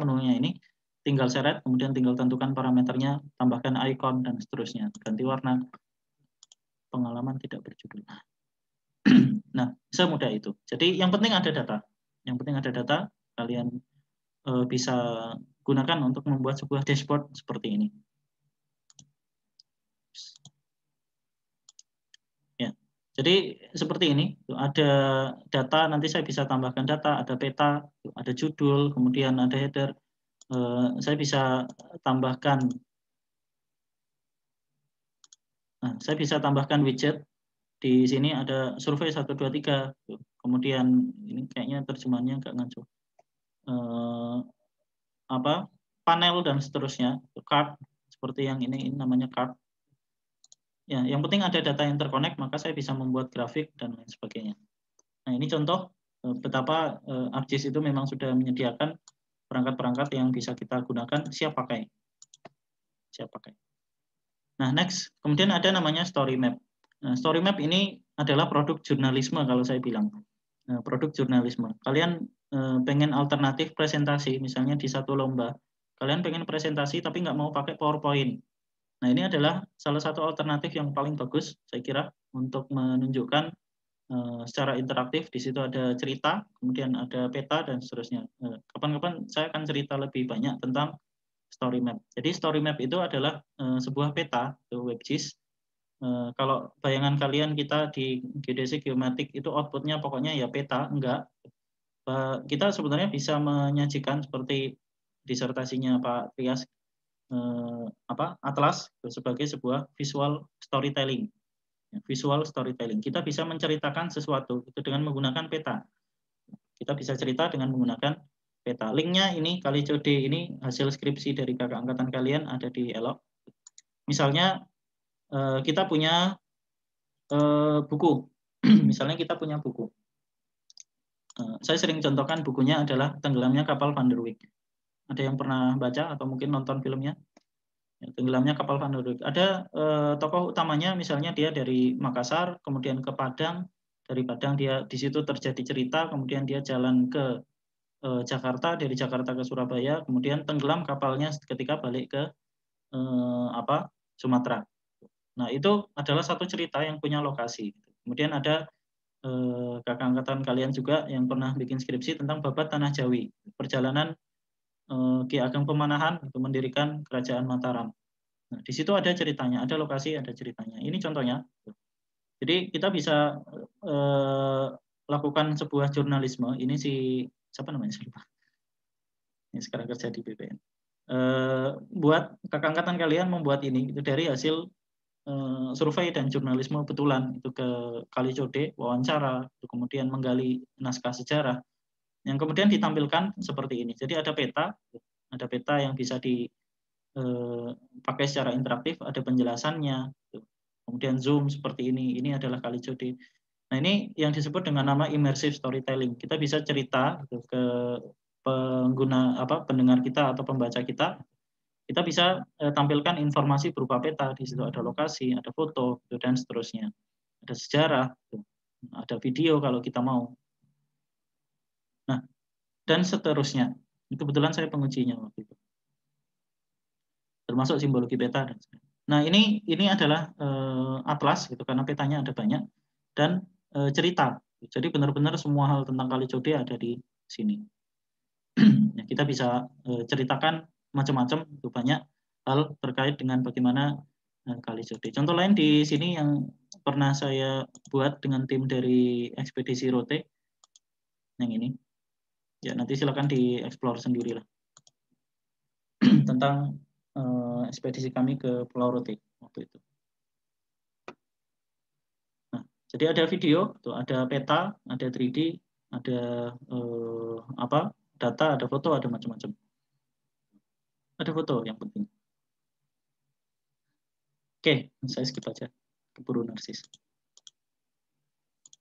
menunya ini tinggal seret, kemudian tinggal tentukan parameternya, tambahkan icon dan seterusnya, ganti warna, pengalaman tidak berjudul. Nah, semudah itu. Jadi yang penting ada data. Yang penting ada data, kalian bisa gunakan untuk membuat sebuah dashboard seperti ini. Ya. Jadi seperti ini, ada data, nanti saya bisa tambahkan data, ada peta, ada judul, kemudian ada header. Saya bisa tambahkan, saya bisa tambahkan widget. Di sini ada survei 1, 2, 3. Kemudian ini kayaknya terjemahannya nggak ngaco. Panel dan seterusnya, card seperti yang ini namanya card. Ya, yang penting ada data yang terkonek, maka saya bisa membuat grafik dan lain sebagainya. Nah, ini contoh betapa ArcGIS itu memang sudah menyediakan perangkat-perangkat yang bisa kita gunakan siap pakai. Nah, next, kemudian ada namanya story map. Nah, story map ini adalah produk jurnalisme kalau saya bilang. Produk jurnalisme. Kalian pengen alternatif presentasi, misalnya di satu lomba, kalian pengen presentasi tapi nggak mau pakai PowerPoint. Nah, ini adalah salah satu alternatif yang paling bagus, saya kira, untuk menunjukkan secara interaktif. Di situ ada cerita, kemudian ada peta, dan seterusnya. Kapan-kapan saya akan cerita lebih banyak tentang story map. Jadi story map itu adalah sebuah peta, itu WebGIS. Kalau bayangan kalian kita di geodesi geomatik itu outputnya pokoknya ya peta, enggak. Kita sebenarnya bisa menyajikan seperti disertasinya Pak Trias, Atlas sebagai sebuah visual storytelling. Visual storytelling. Kita bisa menceritakan sesuatu itu dengan menggunakan peta. Kita bisa cerita dengan menggunakan peta. Linknya ini Kalicode, ini hasil skripsi dari kakak angkatan kalian, ada di Elok. Misalnya kita punya buku. Misalnya kita punya buku. Saya sering contohkan bukunya adalah Tenggelamnya Kapal Van der Wijk. Ada yang pernah baca atau mungkin nonton filmnya? Tenggelamnya Kapal Van der Wijk. Ada tokoh utamanya, misalnya dia dari Makassar, kemudian ke Padang. Dari Padang dia di situ terjadi cerita, kemudian dia jalan ke Jakarta, dari Jakarta ke Surabaya, kemudian tenggelam kapalnya ketika balik ke Sumatera. Nah, itu adalah satu cerita yang punya lokasi. Kemudian ada kakak angkatan kalian juga yang pernah bikin skripsi tentang Babat Tanah Jawi, perjalanan Ki Ageng Pemanahan untuk mendirikan Kerajaan Mataram. Nah, di situ ada ceritanya, ada lokasi, ada ceritanya. Ini contohnya. Jadi kita bisa lakukan sebuah jurnalisme. Ini siapa namanya? Saya lupa. Ini sekarang kerja di BPN. Buat kakak angkatan kalian membuat ini itu dari hasil survei dan jurnalisme betulan, itu ke Kalicode, wawancara, itu kemudian menggali naskah sejarah, yang kemudian ditampilkan seperti ini. Jadi ada peta yang bisa dipakai secara interaktif, ada penjelasannya, kemudian zoom seperti ini adalah Kalicode. Nah, ini yang disebut dengan nama immersive storytelling. Kita bisa cerita ke pendengar kita atau pembaca kita. Kita bisa tampilkan informasi berupa peta. Di situ ada lokasi, ada foto, dan seterusnya. Ada sejarah, ada video kalau kita mau. Nah, dan seterusnya. Kebetulan saya pengujinya waktu itu. Termasuk simbologi peta. Nah, ini adalah atlas, gitu, karena petanya ada banyak. Dan cerita. Jadi benar-benar semua hal tentang Kalicode ada di sini. Kita bisa ceritakan macam-macam, banyak hal terkait dengan bagaimana Kalicode. Contoh lain di sini yang pernah saya buat dengan tim dari Ekspedisi Rote, yang ini. Ya, nanti silakan dieksplor sendiri lah. Tentang ekspedisi kami ke Pulau Rote waktu itu. Nah, jadi ada video, ada peta, ada 3D, ada data, ada foto, ada macam-macam. Ada foto yang penting. Oke, saya skip aja, keburu narsis.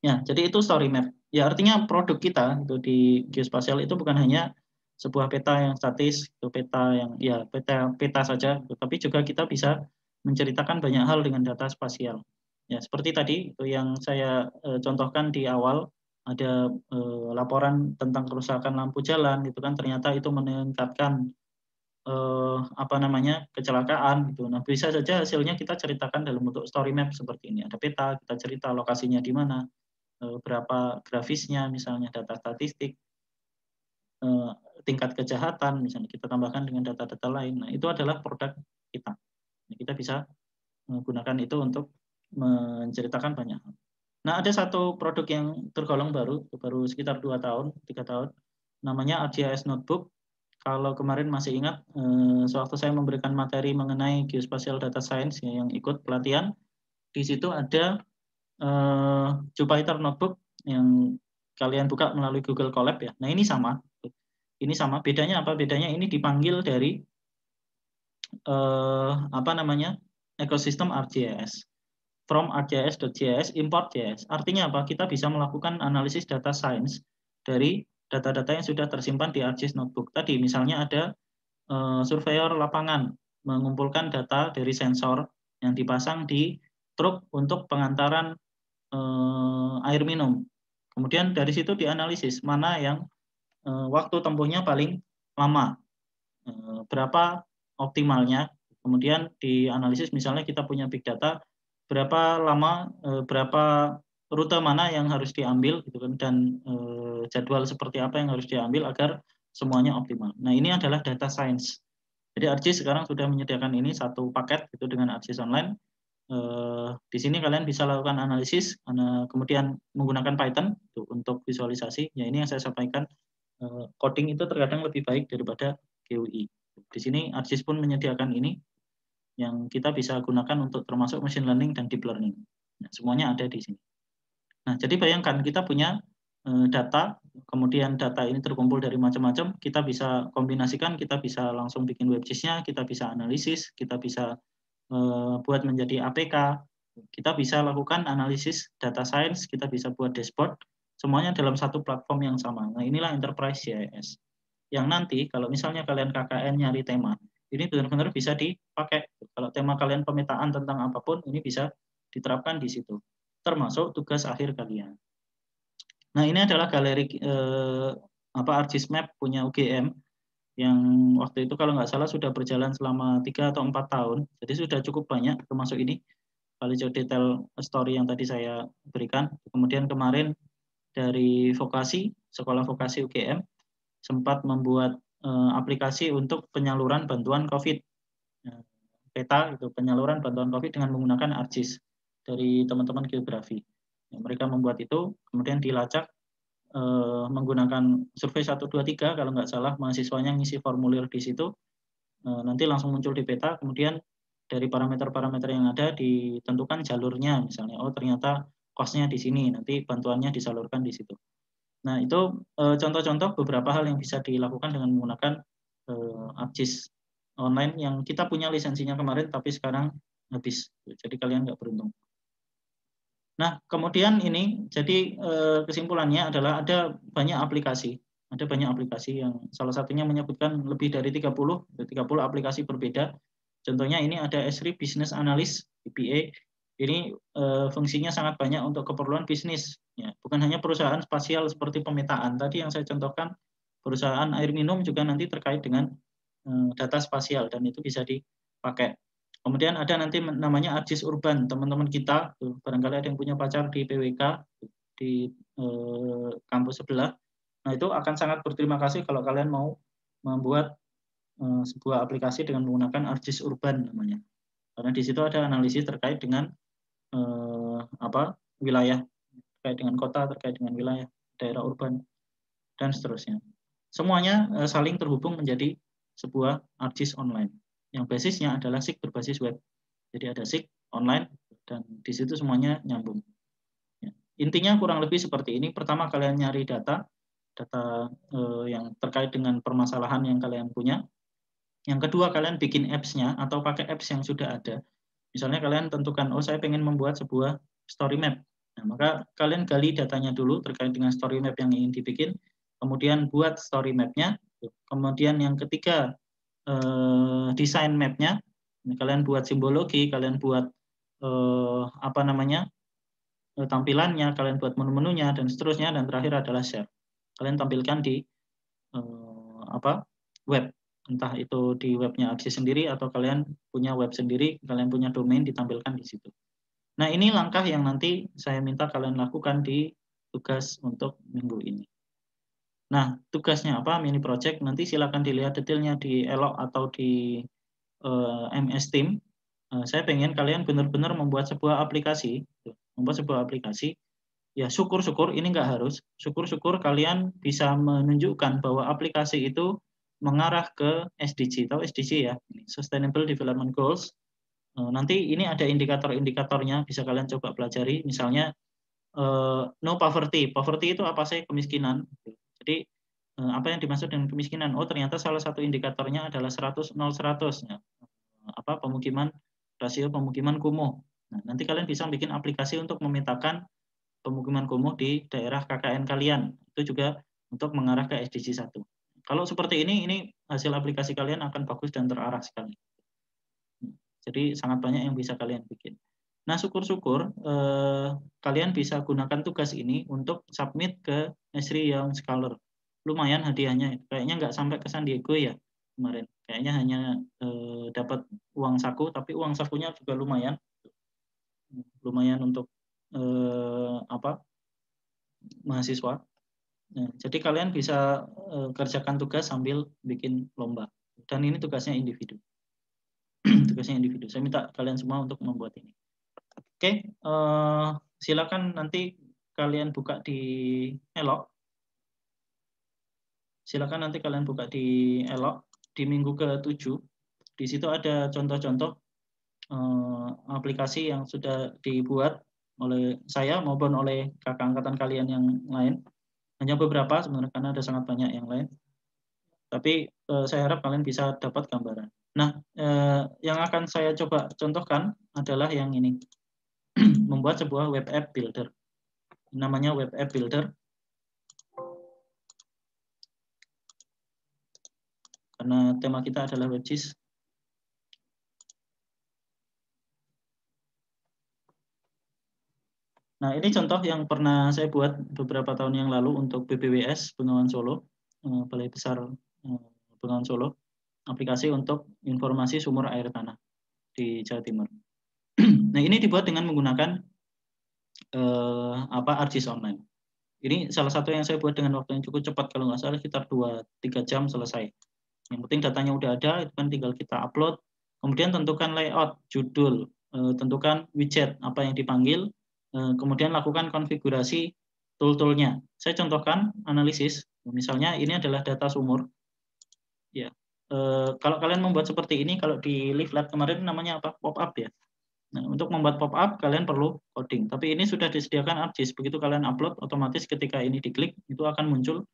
Ya, jadi itu story map. Ya, artinya produk kita itu di geospasial itu bukan hanya sebuah peta yang statis, itu peta yang peta saja, tapi juga kita bisa menceritakan banyak hal dengan data spasial. Ya, seperti tadi itu yang saya contohkan di awal, ada laporan tentang kerusakan lampu jalan gitu kan, ternyata itu meningkatkan kecelakaan gitu. Nah, bisa saja hasilnya kita ceritakan dalam bentuk story map seperti ini. Ada peta, kita cerita lokasinya di mana, berapa grafisnya, misalnya data statistik, tingkat kejahatan, misalnya kita tambahkan dengan data-data lain. Nah, itu adalah produk kita. Kita bisa menggunakan itu untuk menceritakan banyak hal. Nah, ada satu produk yang tergolong baru sekitar 2 tahun, 3 tahun, namanya ArcGIS Notebook. Kalau kemarin masih ingat, sewaktu saya memberikan materi mengenai Geospatial Data Science yang ikut pelatihan, di situ ada Jupyter Notebook yang kalian buka melalui Google Colab ya. Nah, ini sama. Bedanya apa? Bedanya ini dipanggil dari ekosistem ArcGIS. From ArcGIS.js, import JS. Artinya apa? Kita bisa melakukan analisis data science dari data-data yang sudah tersimpan di ArcGIS Notebook. Tadi misalnya ada surveyor lapangan mengumpulkan data dari sensor yang dipasang di truk untuk pengantaran air minum. Kemudian dari situ dianalisis mana yang waktu tempuhnya paling lama, berapa optimalnya. Kemudian dianalisis misalnya kita punya big data, berapa lama, berapa rute mana yang harus diambil gitu kan, dan jadwal seperti apa yang harus diambil agar semuanya optimal. Nah, ini adalah data science. Jadi ArcGIS sekarang sudah menyediakan ini satu paket itu dengan ArcGIS Online. Di sini kalian bisa lakukan analisis, kemudian menggunakan Python untuk visualisasi. Ya, ini yang saya sampaikan. Coding itu terkadang lebih baik daripada GUI. Di sini ArcGIS pun menyediakan ini yang kita bisa gunakan untuk termasuk machine learning dan deep learning. Nah, semuanya ada di sini. Nah, jadi bayangkan kita punya data, kemudian data ini terkumpul dari macam-macam, kita bisa kombinasikan, kita bisa langsung bikin WebGIS-nya, kita bisa analisis, kita bisa buat menjadi APK, kita bisa lakukan analisis data science, kita bisa buat dashboard, semuanya dalam satu platform yang sama. Nah, inilah Enterprise GIS. Yang nanti kalau misalnya kalian KKN nyari tema, ini benar-benar bisa dipakai. Kalau tema kalian pemetaan tentang apapun, ini bisa diterapkan di situ. Termasuk tugas akhir kalian. Nah, ini adalah galeri ArcGIS Map punya UGM yang waktu itu kalau nggak salah sudah berjalan selama 3 atau 4 tahun. Jadi sudah cukup banyak, termasuk ini Kalijo Detail Story yang tadi saya berikan. Kemudian kemarin dari vokasi, sekolah vokasi UGM, sempat membuat aplikasi untuk penyaluran bantuan COVID. Peta itu penyaluran bantuan COVID dengan menggunakan ArcGIS dari teman-teman geografi. Mereka membuat itu, kemudian dilacak menggunakan survei 123 kalau nggak salah, mahasiswanya ngisi formulir di situ, nanti langsung muncul di peta, kemudian dari parameter-parameter yang ada ditentukan jalurnya, misalnya oh ternyata cost-nya di sini, nanti bantuannya disalurkan di situ. Nah, itu contoh-contoh beberapa hal yang bisa dilakukan dengan menggunakan ArcGIS Online yang kita punya lisensinya kemarin tapi sekarang habis, jadi kalian nggak beruntung. Nah, kemudian ini, jadi kesimpulannya adalah ada banyak aplikasi. Ada banyak aplikasi yang salah satunya menyebutkan lebih dari 30 aplikasi berbeda. Contohnya ini ada Esri Business Analyst, BPA. Ini fungsinya sangat banyak untuk keperluan bisnis. Ya, bukan hanya perusahaan spasial seperti pemetaan. Tadi yang saya contohkan, perusahaan air minum juga nanti terkait dengan data spasial, dan itu bisa dipakai. Kemudian ada nanti namanya ArcGIS Urban, teman-teman kita, barangkali ada yang punya pacar di PWK, di kampus sebelah. Nah, itu akan sangat berterima kasih kalau kalian mau membuat sebuah aplikasi dengan menggunakan ArcGIS Urban namanya. Karena di situ ada analisis terkait dengan wilayah, terkait dengan kota, terkait dengan wilayah, daerah urban, dan seterusnya. Semuanya saling terhubung menjadi sebuah ArcGIS Online. Yang basisnya adalah SIG berbasis web. Jadi ada SIG online dan di situ semuanya nyambung. Ya. Intinya kurang lebih seperti ini. Pertama kalian nyari data yang terkait dengan permasalahan yang kalian punya. Yang kedua kalian bikin apps-nya atau pakai apps yang sudah ada. Misalnya kalian tentukan, oh saya pengen membuat sebuah story map. Nah, maka kalian gali datanya dulu terkait dengan story map yang ingin dibikin. Kemudian buat story map-nya. Kemudian yang ketiga, desain map-nya. Kalian buat simbologi, kalian buat tampilannya, kalian buat menu-menunya dan seterusnya, dan terakhir adalah share. Kalian tampilkan di web, entah itu di webnya Archie sendiri atau kalian punya web sendiri, kalian punya domain, ditampilkan di situ. Nah, ini langkah yang nanti saya minta kalian lakukan di tugas untuk minggu ini. Nah, tugasnya apa? Mini project nanti silakan dilihat detailnya di Elok atau di MS Team. Saya pengen kalian benar-benar membuat sebuah aplikasi, ya syukur-syukur, ini nggak harus, syukur-syukur kalian bisa menunjukkan bahwa aplikasi itu mengarah ke SDG, tahu SDG ya, Sustainable Development Goals. Nanti ini ada indikator-indikatornya, bisa kalian coba pelajari, misalnya no poverty itu apa sih? Kemiskinan. Jadi apa yang dimaksud dengan kemiskinan? Oh, ternyata salah satu indikatornya adalah 100-0-100, ya. Rasio pemukiman kumuh. Nah, nanti kalian bisa bikin aplikasi untuk memetakan pemukiman kumuh di daerah KKN kalian. Itu juga untuk mengarah ke SDG 1. Kalau seperti ini hasil aplikasi kalian akan bagus dan terarah sekali. Jadi sangat banyak yang bisa kalian bikin. Nah, syukur-syukur kalian bisa gunakan tugas ini untuk submit ke Esri Young Scholar. Lumayan hadiahnya, kayaknya nggak sampai ke San Diego ya kemarin. Kayaknya hanya dapat uang saku, tapi uang sakunya juga lumayan untuk mahasiswa. Nah, jadi kalian bisa kerjakan tugas sambil bikin lomba. Dan ini tugasnya individu. Tugasnya individu. Saya minta kalian semua untuk membuat ini. Oke, silakan nanti kalian buka di Elok. Silakan nanti kalian buka di Elok di minggu ke-7. Di situ ada contoh-contoh aplikasi yang sudah dibuat oleh saya maupun oleh kakak angkatan kalian yang lain. Hanya beberapa sebenarnya, karena ada sangat banyak yang lain. Tapi saya harap kalian bisa dapat gambaran. Nah, yang akan saya coba contohkan adalah yang ini. Membuat sebuah web app builder. Namanya web app builder. Karena tema kita adalah WebGIS. Nah, ini contoh yang pernah saya buat beberapa tahun yang lalu untuk BPWS Bengawan Solo, Balai Besar Bengawan Solo, aplikasi untuk informasi sumur air tanah di Jawa Timur. Nah, ini dibuat dengan menggunakan ArcGIS Online. Ini salah satu yang saya buat dengan waktu yang cukup cepat, kalau nggak salah sekitar 2-3 jam selesai. Yang penting datanya udah ada, itu kan tinggal kita upload. Kemudian tentukan layout, judul, tentukan widget apa yang dipanggil, kemudian lakukan konfigurasi tool-toolnya. Saya contohkan analisis, misalnya ini adalah data sumur. Ya, kalau kalian membuat seperti ini, kalau di leaflet kemarin namanya apa? Pop-up ya. Nah, untuk membuat pop-up kalian perlu coding. Tapi ini sudah disediakan ArcGIS. Begitu kalian upload, otomatis ketika ini diklik, itu akan muncul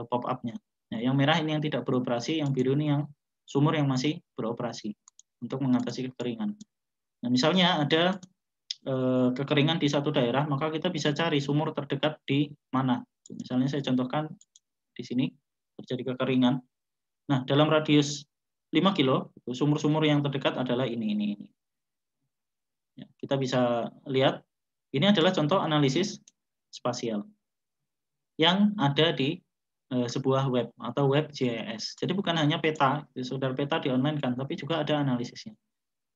pop-up-nya. Nah, yang merah ini yang tidak beroperasi, yang biru ini yang sumur yang masih beroperasi untuk mengatasi kekeringan. Nah, misalnya ada kekeringan di satu daerah, maka kita bisa cari sumur terdekat di mana. Misalnya saya contohkan di sini terjadi kekeringan. Nah, dalam radius 5 kilo, sumur-sumur yang terdekat adalah ini. Ya, kita bisa lihat, ini adalah contoh analisis spasial yang ada di sebuah web atau web GIS. Jadi bukan hanya peta, saudara peta di online kan, tapi juga ada analisisnya.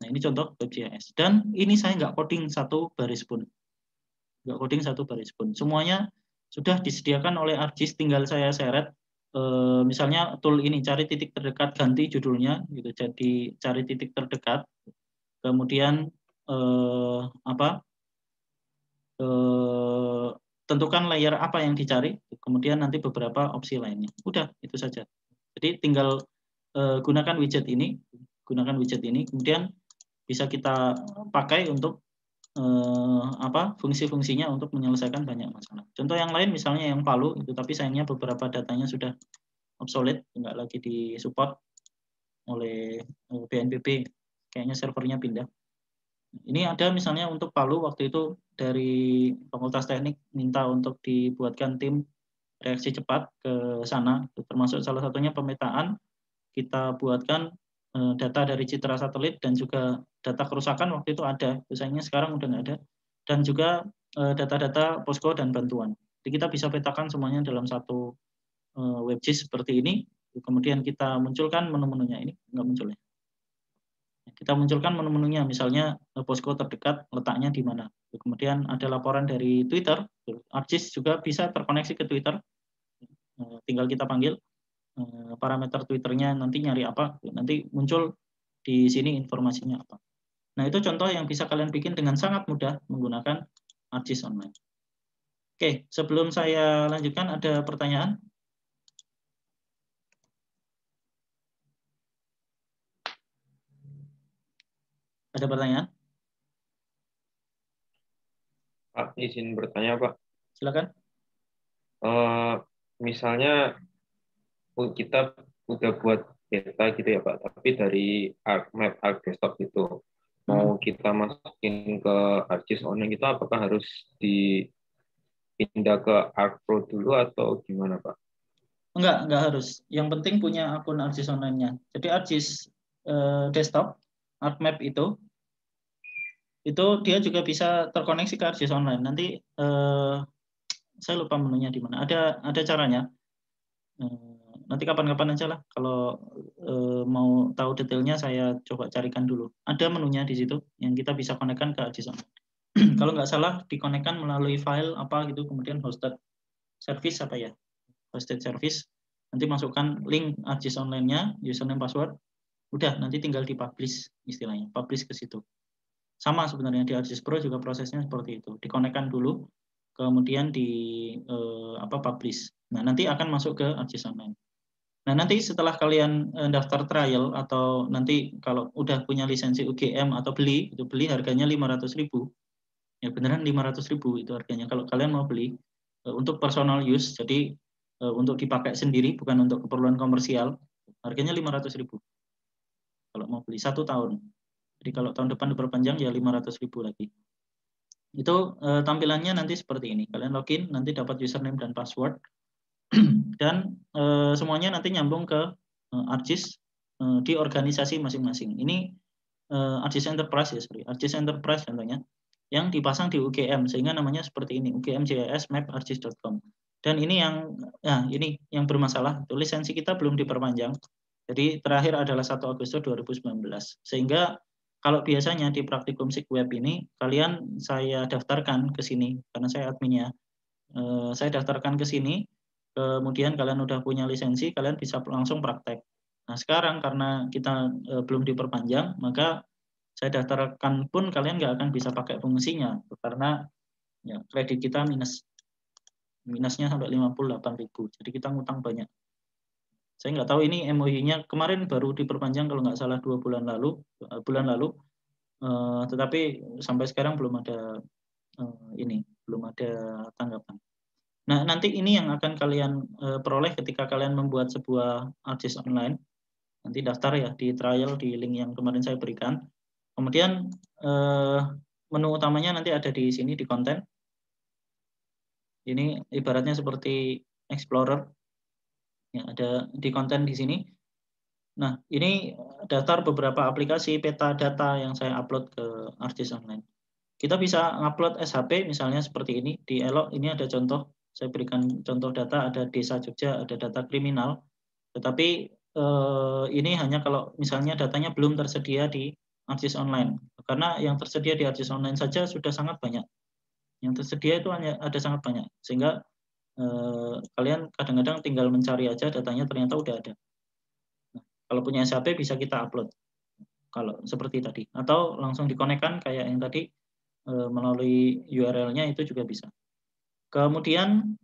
Nah, ini contoh web GIS. Dan ini saya nggak coding satu baris pun. Semuanya sudah disediakan oleh ArcGIS, tinggal saya seret. Misalnya tool ini, cari titik terdekat, ganti judulnya, gitu. Jadi cari titik terdekat. Kemudian tentukan layer apa yang dicari, kemudian nanti beberapa opsi lainnya. Udah, itu saja. Jadi tinggal gunakan widget ini, kemudian bisa kita pakai untuk fungsi-fungsinya untuk menyelesaikan banyak masalah. Contoh yang lain misalnya yang Palu itu, tapi sayangnya beberapa datanya sudah obsolete, nggak lagi disupport oleh BNPB, kayaknya servernya pindah. Ini ada misalnya untuk Palu, waktu itu dari Fakultas Teknik minta untuk dibuatkan tim reaksi cepat ke sana, termasuk salah satunya pemetaan. Kita buatkan data dari citra satelit dan juga data kerusakan waktu itu ada, sayangnya sekarang udah nggak ada, dan juga data-data posko dan bantuan. Jadi kita bisa petakan semuanya dalam satu WebGIS seperti ini, kemudian kita munculkan menu-menunya. Ini nggak muncul ya. Kita munculkan menu-menunya, misalnya posko terdekat letaknya di mana. Kemudian ada laporan dari Twitter, ArcGIS juga bisa terkoneksi ke Twitter. Tinggal kita panggil parameter Twitternya, nanti nyari apa, nanti muncul di sini informasinya apa. Nah, itu contoh yang bisa kalian bikin dengan sangat mudah menggunakan ArcGIS Online. Oke, sebelum saya lanjutkan, ada pertanyaan? Ada pertanyaan? Pak, izin bertanya, Pak. Silakan. Misalnya kita udah buat peta gitu ya, Pak, tapi dari ArcMap, ArcDesktop itu mau kita masukin ke ArcGIS Online itu apakah harus dipindah ke ArcPro dulu atau gimana, Pak? Enggak harus. Yang penting punya akun ArcGIS Online-nya. Jadi ArcGIS Desktop, ArcMap itu dia juga bisa terkoneksi ke ArcGIS Online. Nanti saya lupa menunya di mana. Ada caranya. Nanti kapan-kapan aja lah. Kalau mau tahu detailnya saya coba carikan dulu. Ada menunya di situ yang kita bisa konekkan ke ArcGIS Online. Kalau nggak salah dikonekkan melalui file apa gitu, kemudian hosted service apa ya, hosted service. Nanti masukkan link ArcGIS Online-nya, username, password. Udah, nanti tinggal di-publish istilahnya, publish ke situ. Sama sebenarnya di ArcGIS Pro juga prosesnya seperti itu. Dikonekkan dulu, kemudian publish. Nah, nanti akan masuk ke ArcGIS Online. Nah, nanti setelah kalian daftar trial atau nanti kalau udah punya lisensi UGM atau beli harganya 500.000. Ya beneran 500.000 itu harganya kalau kalian mau beli untuk personal use, jadi untuk dipakai sendiri bukan untuk keperluan komersial, harganya 500.000 kalau mau beli 1 tahun. Jadi kalau tahun depan diperpanjang ya 500.000 lagi. Itu tampilannya nanti seperti ini. Kalian login, nanti dapat username dan password, dan semuanya nanti nyambung ke ArcGIS di organisasi masing-masing. Ini ArcGIS Enterprise ya, ArcGIS Enterprise contohnya, yang dipasang di UGM sehingga namanya seperti ini, UGM-JS Map ArcGIS.com. Dan ini yang bermasalah, itu lisensi kita belum diperpanjang. Jadi terakhir adalah 1 Agustus 2019. Sehingga kalau biasanya di praktikum SIG-Web ini kalian saya daftarkan ke sini karena saya adminnya. Saya daftarkan ke sini, kemudian kalian udah punya lisensi, kalian bisa langsung praktek. Nah, sekarang karena kita belum diperpanjang, maka saya daftarkan pun kalian nggak akan bisa pakai fungsinya karena ya, kredit kita minusnya sampai 58.000. Jadi kita ngutang banyak. Saya nggak tahu ini MOU-nya kemarin baru diperpanjang kalau nggak salah 2 bulan lalu, tetapi sampai sekarang belum ada tanggapan. Nah, nanti ini yang akan kalian peroleh ketika kalian membuat sebuah ArcGIS Online. Nanti daftar ya di trial di link yang kemarin saya berikan. Kemudian menu utamanya nanti ada di sini di konten. Ini ibaratnya seperti Explorer. Ya, ada di konten di sini. Nah, ini daftar beberapa aplikasi peta data yang saya upload ke ArcGIS Online. Kita bisa upload SHP misalnya seperti ini. Di Elok ini ada contoh, saya berikan contoh data, ada Desa Jogja, ada data kriminal. Tetapi ini hanya kalau misalnya datanya belum tersedia di ArcGIS Online. Karena yang tersedia di ArcGIS Online saja sudah sangat banyak. Yang tersedia itu hanya ada sangat banyak. Sehingga kalian kadang-kadang tinggal mencari aja datanya ternyata udah ada. Nah, kalau punya SHP bisa kita upload. Kalau seperti tadi. Atau langsung dikonekkan kayak yang tadi melalui URL-nya itu juga bisa. Kemudian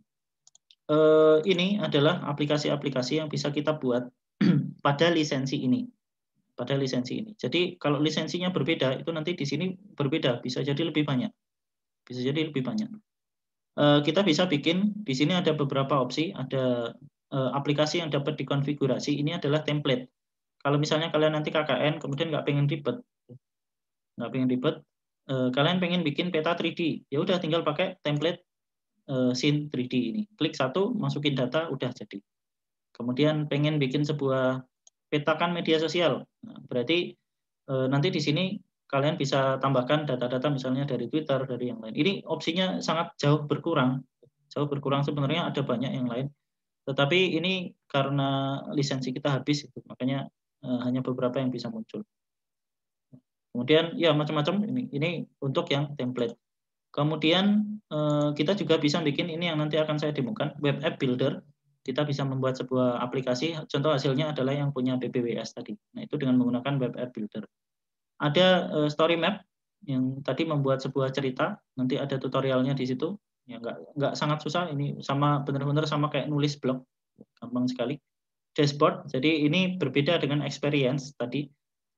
ini adalah aplikasi-aplikasi yang bisa kita buat pada lisensi ini. Jadi kalau lisensinya berbeda, itu nanti di sini berbeda, bisa jadi lebih banyak. Kita bisa bikin, di sini ada beberapa opsi, ada aplikasi yang dapat dikonfigurasi, ini adalah template. Kalau misalnya kalian nanti KKN, kemudian nggak pengen ribet, kalian pengen bikin peta 3D, ya udah tinggal pakai template Scene 3D ini. Klik satu, masukin data, udah jadi. Kemudian pengen bikin sebuah petakan media sosial. Nah, berarti nanti di sini kalian bisa tambahkan data-data misalnya dari Twitter, dari yang lain. Ini opsinya sangat jauh berkurang sebenarnya ada banyak yang lain. Tetapi ini karena lisensi kita habis, itu makanya hanya beberapa yang bisa muncul. Kemudian ya macam-macam ini untuk yang template. Kemudian kita juga bisa bikin ini yang nanti akan saya demokan, web app builder. Kita bisa membuat sebuah aplikasi, contoh hasilnya adalah yang punya BPWS tadi. Nah, itu dengan menggunakan web app builder. Ada story map yang tadi membuat sebuah cerita, nanti ada tutorialnya di situ. Ya nggak sangat susah, ini sama benar-benar sama kayak nulis blog, gampang sekali. Dashboard, jadi ini berbeda dengan experience tadi.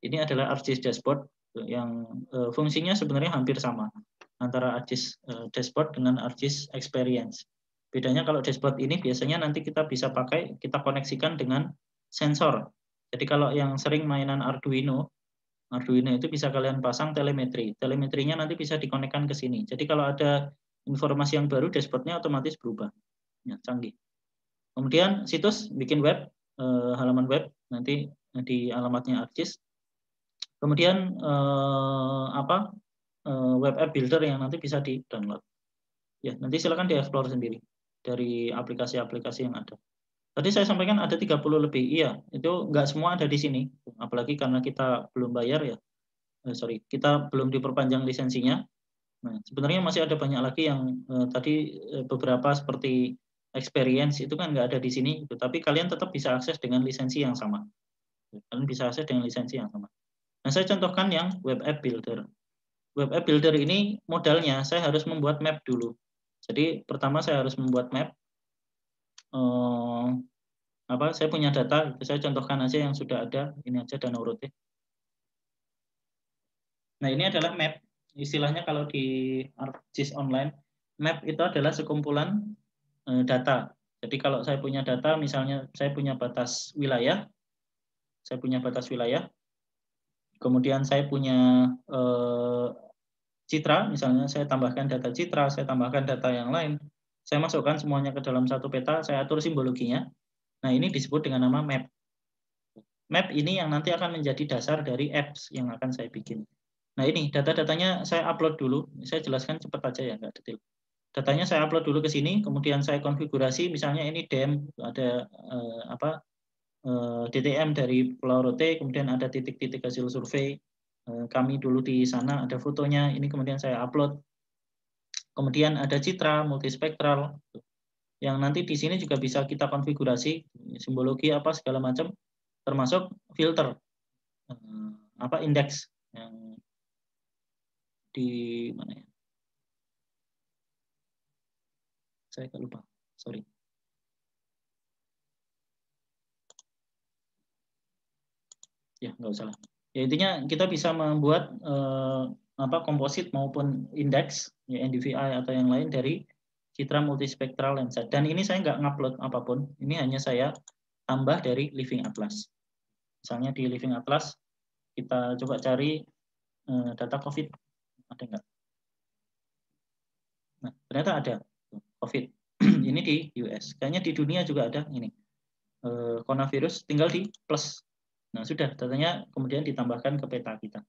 Ini adalah ArcGIS dashboard yang fungsinya sebenarnya hampir sama antara ArcGIS dashboard dengan ArcGIS experience. Bedanya kalau dashboard ini biasanya nanti kita bisa pakai, kita koneksikan dengan sensor. Jadi kalau yang sering mainan Arduino itu bisa kalian pasang telemetri. Telemetrinya nanti bisa dikonekkan ke sini. Jadi kalau ada informasi yang baru, dashboardnya otomatis berubah. Ya, canggih. Kemudian situs, bikin web, halaman web, nanti di alamatnya ArcGIS. Kemudian web app builder yang nanti bisa di-download. Ya, nanti silakan di-explore sendiri dari aplikasi-aplikasi yang ada. Tadi saya sampaikan ada 30 lebih. Iya, itu nggak semua ada di sini. Apalagi karena kita belum bayar ya. Kita belum diperpanjang lisensinya. Nah, sebenarnya masih ada banyak lagi yang tadi beberapa seperti experience itu kan nggak ada di sini, tapi kalian tetap bisa akses dengan lisensi yang sama. Kalian bisa akses dengan lisensi yang sama. Nah, saya contohkan yang web app builder. Web app builder ini modalnya saya harus membuat map dulu. Jadi pertama saya harus membuat map. Saya punya data, saya contohkan aja yang sudah ada. Ini aja Danau Rote. Nah, ini adalah map. Istilahnya kalau di ArcGIS online, map itu adalah sekumpulan data. Jadi kalau saya punya data, misalnya saya punya batas wilayah, kemudian saya punya citra, misalnya saya tambahkan data citra, saya tambahkan data yang lain, saya masukkan semuanya ke dalam satu peta, saya atur simbologinya. Nah, ini disebut dengan nama map. Map ini yang nanti akan menjadi dasar dari apps yang akan saya bikin. Nah, ini data-datanya saya upload dulu. Saya jelaskan cepat aja ya, nggak detail. Datanya saya upload dulu ke sini, kemudian saya konfigurasi, misalnya ini DEM, ada DTM dari Pulau Rote, kemudian ada titik-titik hasil survei. Kami dulu di sana ada fotonya, ini kemudian saya upload. Kemudian ada citra multispektral, yang nanti di sini juga bisa kita konfigurasi, simbologi apa segala macam, termasuk filter, indeks yang di mana ya? Saya agak lupa, sorry. Ya, nggak usah lah. Ya, intinya kita bisa membuat komposit maupun indeks, ya NDVI atau yang lain dari citra multispektral lensa. Dan ini saya nggak ngupload apapun, ini hanya saya tambah dari Living Atlas. Misalnya di Living Atlas, kita coba cari data COVID, ada nggak? Nah, ternyata ada COVID. Ini di US. Kayaknya di dunia juga ada ini. Coronavirus, tinggal di plus. Nah, sudah datanya kemudian ditambahkan ke peta kita.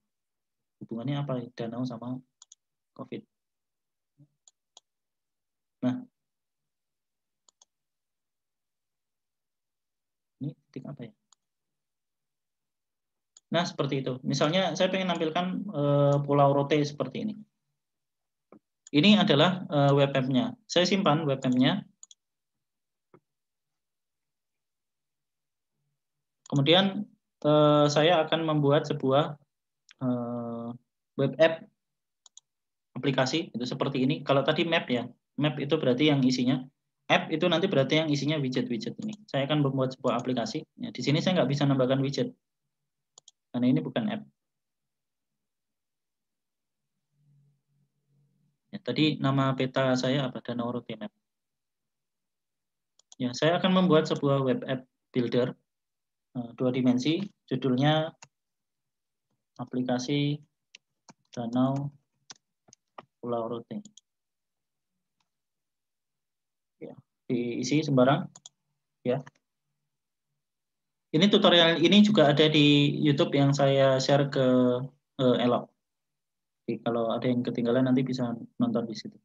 Hubungannya apa? Danau sama COVID. Nah, ini titik apa ya? Nah, seperti itu. Misalnya saya pengen nampilkan Pulau Rote seperti ini. Ini adalah web app-nya. Saya simpan web app-nya. Kemudian saya akan membuat sebuah web app aplikasi itu seperti ini. Kalau tadi map ya, map itu berarti yang isinya. App itu nanti berarti yang isinya widget-widget ini. Saya akan membuat sebuah aplikasi. Ya, di sini saya nggak bisa nambahkan widget karena ini bukan app. Ya, tadi nama peta saya apa? Danau Rote Map. Ya, saya akan membuat sebuah web app builder 2 dimensi, judulnya aplikasi Danau Pulau Rote. Ya, diisi sembarang, ya. Ini tutorial ini juga ada di YouTube yang saya share ke Elok. Jadi kalau ada yang ketinggalan nanti bisa nonton di situ.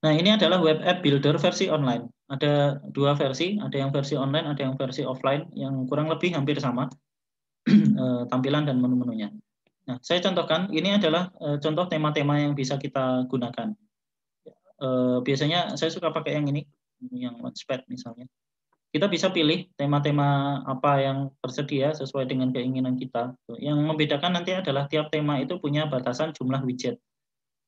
Nah, ini adalah web app builder versi online. Ada dua versi, ada yang versi online, ada yang versi offline, yang kurang lebih hampir sama tampilan dan menu-menunya. Nah, saya contohkan, ini adalah contoh tema-tema yang bisa kita gunakan. Biasanya saya suka pakai yang ini, yang Launchpad misalnya. Kita bisa pilih tema-tema apa yang tersedia sesuai dengan keinginan kita. Yang membedakan nanti adalah tiap tema itu punya batasan jumlah widget.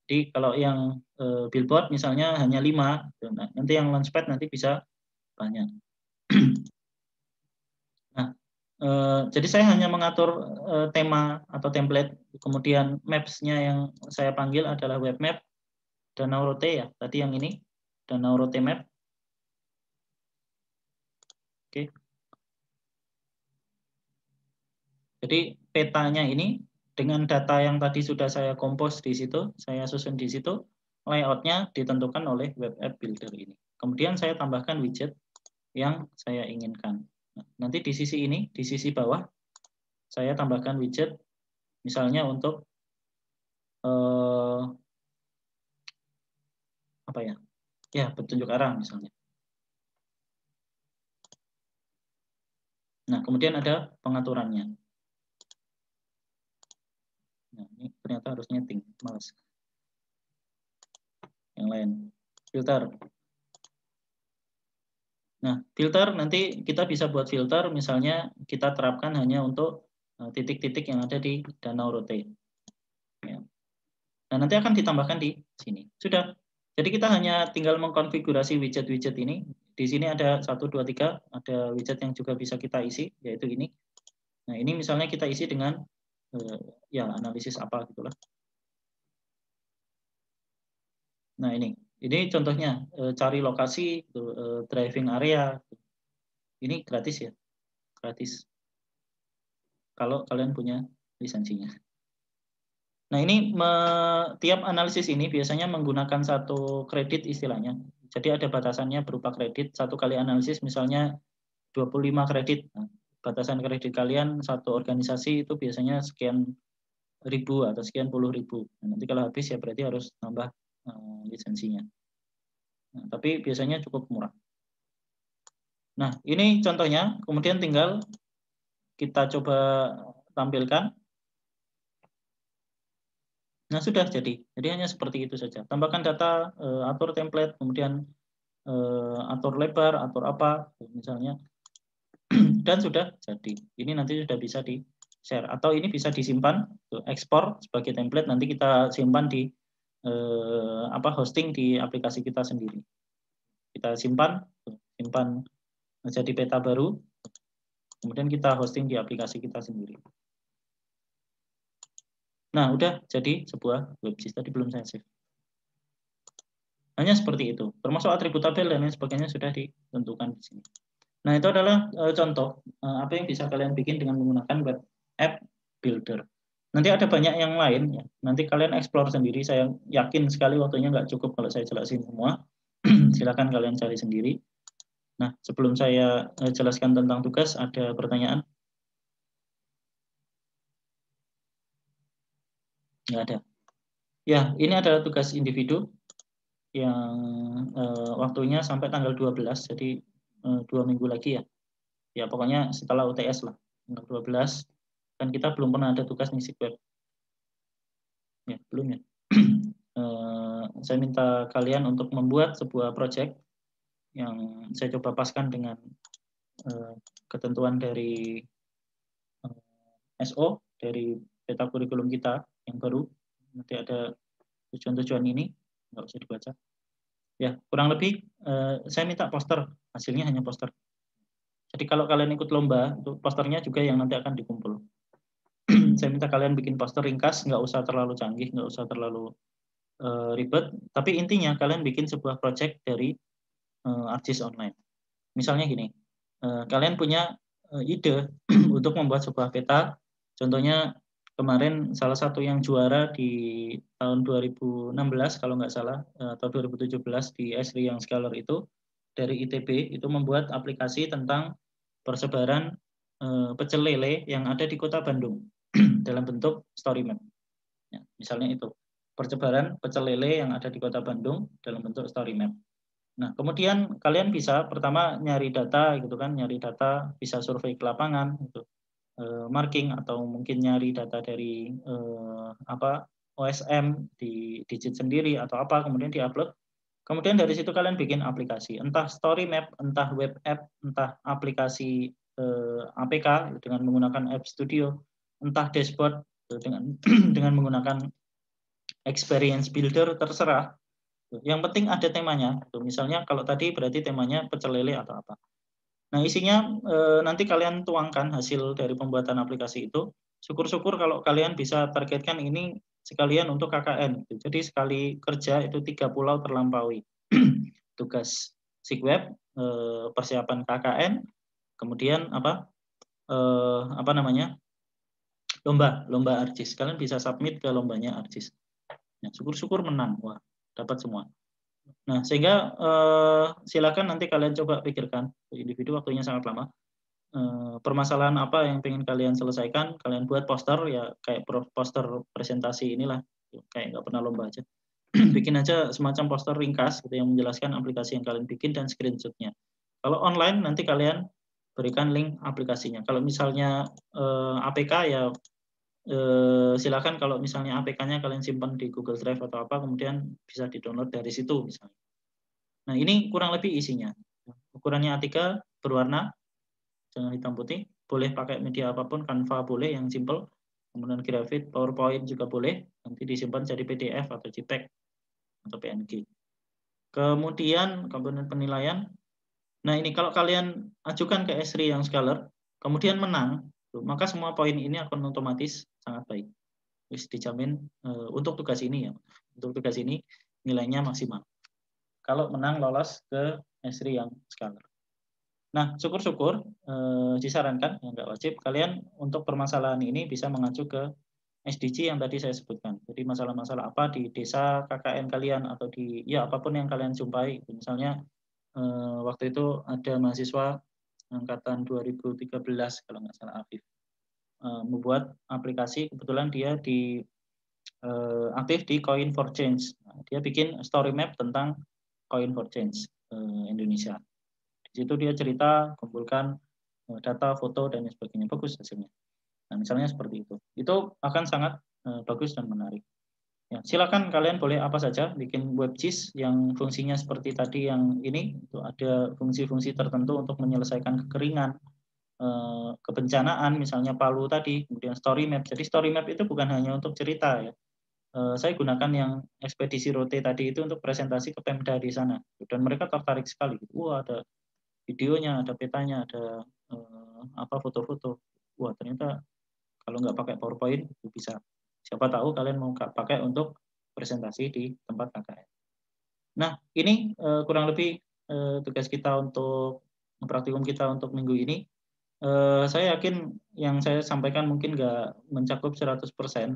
Jadi kalau yang billboard misalnya hanya 5, nah, nanti yang Launchpad nanti bisa banyak. Nah, jadi saya hanya mengatur tema atau template, kemudian maps-nya yang saya panggil adalah web map, Danau Rote ya, tadi yang ini, Danau Rote Map. Oke. Jadi petanya ini dengan data yang tadi sudah saya kompos di situ, saya susun di situ, layout-nya ditentukan oleh web app builder ini. Kemudian saya tambahkan widget yang saya inginkan. Nah, nanti di sisi ini, di sisi bawah, saya tambahkan widget, misalnya untuk apa ya? Ya, petunjuk arah misalnya. Nah, kemudian ada pengaturannya. Nah, ini ternyata harus nyeting, males. Yang lain, filter. Nah, filter nanti kita bisa buat filter, misalnya kita terapkan hanya untuk titik-titik yang ada di Danau Rote. Ya. Nah, nanti akan ditambahkan di sini. Sudah. Jadi kita hanya tinggal mengkonfigurasi widget-widget ini. Di sini ada 1, 2, 3, ada widget yang juga bisa kita isi, yaitu ini. Nah, ini misalnya kita isi dengan ya analisis apa gitulah. Nah, ini contohnya cari lokasi, driving area. Ini gratis ya, gratis. Kalau kalian punya lisensinya. Nah, ini tiap analisis ini biasanya menggunakan 1 kredit istilahnya. Jadi ada batasannya berupa kredit. 1 kali analisis misalnya 25 kredit. Nah, batasan kredit kalian 1 organisasi itu biasanya sekian ribu atau sekian puluh ribu. Nah, nanti kalau habis ya berarti harus tambah lisensinya. Nah, tapi biasanya cukup murah. Nah, ini contohnya. Kemudian tinggal kita coba tampilkan. Nah, sudah jadi. Jadi hanya seperti itu saja. Tambahkan data, atur template, kemudian atur lebar, atur apa, misalnya. Dan sudah jadi. Ini nanti sudah bisa di-share. Atau ini bisa disimpan, ekspor sebagai template, nanti kita simpan di hosting di aplikasi kita sendiri. Kita simpan jadi peta baru, kemudian kita hosting di aplikasi kita sendiri. Nah, udah jadi sebuah website. Tadi belum saya save. Hanya seperti itu. Termasuk atribut tabel dan lain sebagainya sudah ditentukan di sini. Nah, itu adalah contoh apa yang bisa kalian bikin dengan menggunakan web app builder. Nanti ada banyak yang lain. Ya. Nanti kalian explore sendiri. Saya yakin sekali waktunya nggak cukup kalau saya jelasin semua. Silakan kalian cari sendiri. Nah, sebelum saya jelaskan tentang tugas, ada pertanyaan? Nggak ada. Ya, ini adalah tugas individu yang waktunya sampai tanggal 12, jadi 2 minggu lagi ya. Ya, pokoknya setelah UTS lah, tanggal 12. Kan kita belum pernah ada tugas ngisi web. Ya, belum ya. Saya minta kalian untuk membuat sebuah project yang saya coba paskan dengan ketentuan dari SO, dari peta kurikulum kita yang baru. Nanti ada tujuan-tujuan ini, nggak usah dibaca. Ya, kurang lebih saya minta poster, hasilnya hanya poster. Jadi kalau kalian ikut lomba, itu posternya juga yang nanti akan dikumpul. Saya minta kalian bikin poster ringkas, nggak usah terlalu canggih, nggak usah terlalu ribet, tapi intinya kalian bikin sebuah project dari ArcGIS Online. Misalnya gini, kalian punya ide untuk membuat sebuah peta, contohnya kemarin salah satu yang juara di tahun 2016 kalau nggak salah atau 2017 di Esri yang Scholar itu dari ITB itu membuat aplikasi tentang persebaran pecel lele yang ada di Kota Bandung dalam bentuk story map. Ya, misalnya itu persebaran pecel lele yang ada di Kota Bandung dalam bentuk story map. Nah, kemudian kalian bisa pertama nyari data gitu kan, nyari data bisa survei ke lapangan gitu. Marking atau mungkin nyari data dari OSM di digit sendiri atau apa kemudian diupload. Kemudian dari situ kalian bikin aplikasi, entah story map, entah web app, entah aplikasi APK dengan menggunakan App Studio, entah dashboard dengan dengan menggunakan experience builder, terserah. Yang penting ada temanya. Misalnya kalau tadi berarti temanya pecel lele atau apa. Nah, isinya nanti kalian tuangkan hasil dari pembuatan aplikasi itu. Syukur-syukur kalau kalian bisa targetkan ini sekalian untuk KKN. Jadi sekali kerja itu 3 pulau terlampaui. Tugas SIGWeb, persiapan KKN, kemudian lomba ARJIS. Kalian bisa submit ke lombanya ARJIS. Nah, syukur-syukur menang. Wah, dapat semua. Nah, sehingga silakan nanti kalian coba pikirkan, individu waktunya sangat lama. Permasalahan apa yang ingin kalian selesaikan, kalian buat poster ya kayak poster presentasi inilah, kayak nggak pernah lomba aja. Bikin aja semacam poster ringkas gitu yang menjelaskan aplikasi yang kalian bikin dan screenshotnya. Kalau online nanti kalian berikan link aplikasinya. Kalau misalnya APK ya silakan kalau misalnya APK-nya kalian simpan di Google Drive atau apa, kemudian bisa di-download dari situ misalnya. Nah, ini kurang lebih isinya. Ukurannya A3 berwarna, jangan hitam putih, boleh pakai media apapun, Canva boleh yang simple, kemudian Grafit, PowerPoint juga boleh, nanti disimpan jadi PDF atau JPEG atau PNG. Kemudian komponen penilaian. Nah, ini kalau kalian ajukan ke Esri yang Scholar, kemudian menang, maka semua poin ini akan otomatis sangat baik. Terus dijamin untuk tugas ini ya. Untuk tugas ini nilainya maksimal. Kalau menang lolos ke Esri yang Scholar. Nah, syukur-syukur disarankan, ya nggak wajib, kalian untuk permasalahan ini bisa mengacu ke SDG yang tadi saya sebutkan. Jadi masalah-masalah apa di desa KKN kalian atau di ya apapun yang kalian jumpai. Misalnya waktu itu ada mahasiswa angkatan 2013 kalau nggak salah Afif membuat aplikasi, kebetulan dia aktif di Coin for Change. Nah, dia bikin story map tentang Coin for Change Indonesia. Di situ dia cerita, kumpulkan data, foto, dan sebagainya. Bagus hasilnya. Nah, misalnya seperti itu. Itu akan sangat bagus dan menarik. Ya, silakan kalian boleh apa saja bikin WebGIS yang fungsinya seperti tadi yang ini. Itu ada fungsi-fungsi tertentu untuk menyelesaikan kekeringan, kebencanaan, misalnya Palu tadi, kemudian story map. Jadi story map itu bukan hanya untuk cerita ya. Saya gunakan yang ekspedisi Rote tadi itu untuk presentasi ke Pemda di sana. Dan mereka tertarik sekali. Wah, ada videonya, ada petanya, ada foto-foto. Wah, ternyata kalau nggak pakai PowerPoint itu bisa. Siapa tahu kalian mau pakai untuk presentasi di tempat KKN. Nah, ini kurang lebih tugas kita untuk praktikum kita untuk minggu ini. Saya yakin yang saya sampaikan mungkin nggak mencakup 100%,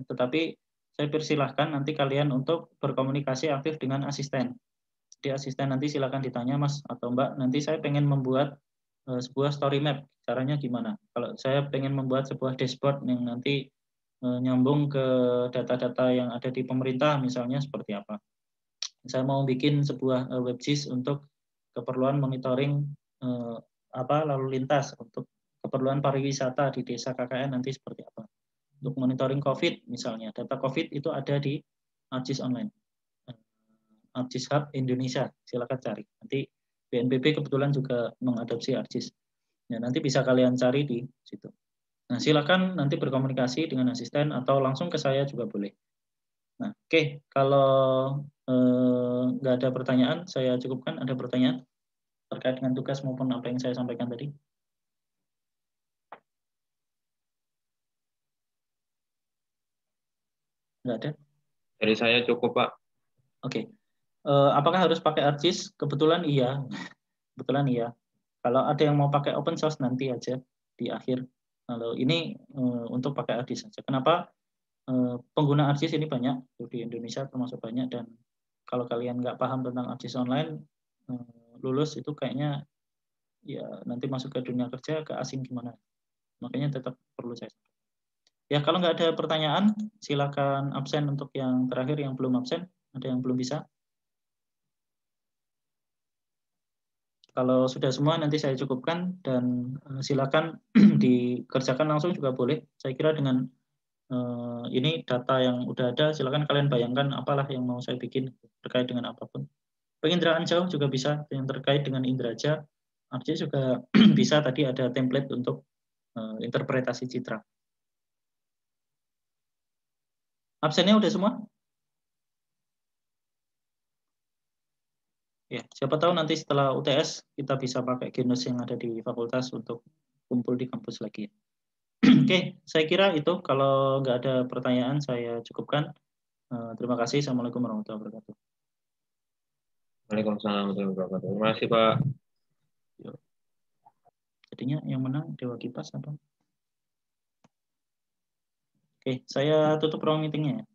tetapi saya persilahkan nanti kalian untuk berkomunikasi aktif dengan asisten. Jadi asisten nanti silakan ditanya, Mas atau Mbak, nanti saya pengen membuat sebuah story map, caranya gimana? Kalau saya pengen membuat sebuah dashboard yang nanti nyambung ke data-data yang ada di pemerintah, misalnya seperti apa? Saya mau bikin sebuah WebGIS untuk keperluan monitoring lalu lintas, untuk keperluan pariwisata di desa KKN nanti seperti apa? Untuk monitoring COVID misalnya, data COVID itu ada di ARJIS online. ARJIS Hub Indonesia, silakan cari. Nanti BNPB kebetulan juga mengadopsi ARJIS. Ya, nanti bisa kalian cari di situ. Nah, silakan nanti berkomunikasi dengan asisten atau langsung ke saya juga boleh. Nah, oke. Kalau nggak ada pertanyaan, saya cukupkan. Ada pertanyaan terkait dengan tugas maupun apa yang saya sampaikan tadi? Nggak ada? Dari saya cukup, Pak. Oke. Apakah harus pakai ARJIS? Kebetulan iya. Kebetulan iya. Kalau ada yang mau pakai open source nanti aja di akhir. Kalau ini untuk pakai ARJIS saja. Kenapa? pengguna ArcGIS ini banyak di Indonesia, termasuk banyak, dan kalau kalian nggak paham tentang ArcGIS online, lulus itu kayaknya ya nanti masuk ke dunia kerja ke asing gimana. Makanya tetap perlu saya. Ya, kalau nggak ada pertanyaan, silakan absen untuk yang terakhir yang belum absen. Ada yang belum bisa? Kalau sudah semua nanti saya cukupkan, dan silakan dikerjakan langsung juga boleh. Saya kira dengan ini data yang udah ada, silakan kalian bayangkan apalah yang mau saya bikin terkait dengan apapun. Penginderaan jauh juga bisa, yang terkait dengan inderaja. ArcGIS juga bisa, tadi ada template untuk interpretasi citra. Absennya udah semua? Ya, siapa tahu nanti setelah UTS kita bisa pakai Genus yang ada di fakultas untuk kumpul di kampus lagi. Oke, saya kira itu. Kalau nggak ada pertanyaan, saya cukupkan. Terima kasih. Assalamualaikum warahmatullahi wabarakatuh. Waalaikumsalam warahmatullahi wabarakatuh. Terima kasih, Pak. Jadinya yang menang Dewa Kipas apa? Oke, saya tutup ruang meetingnya ya.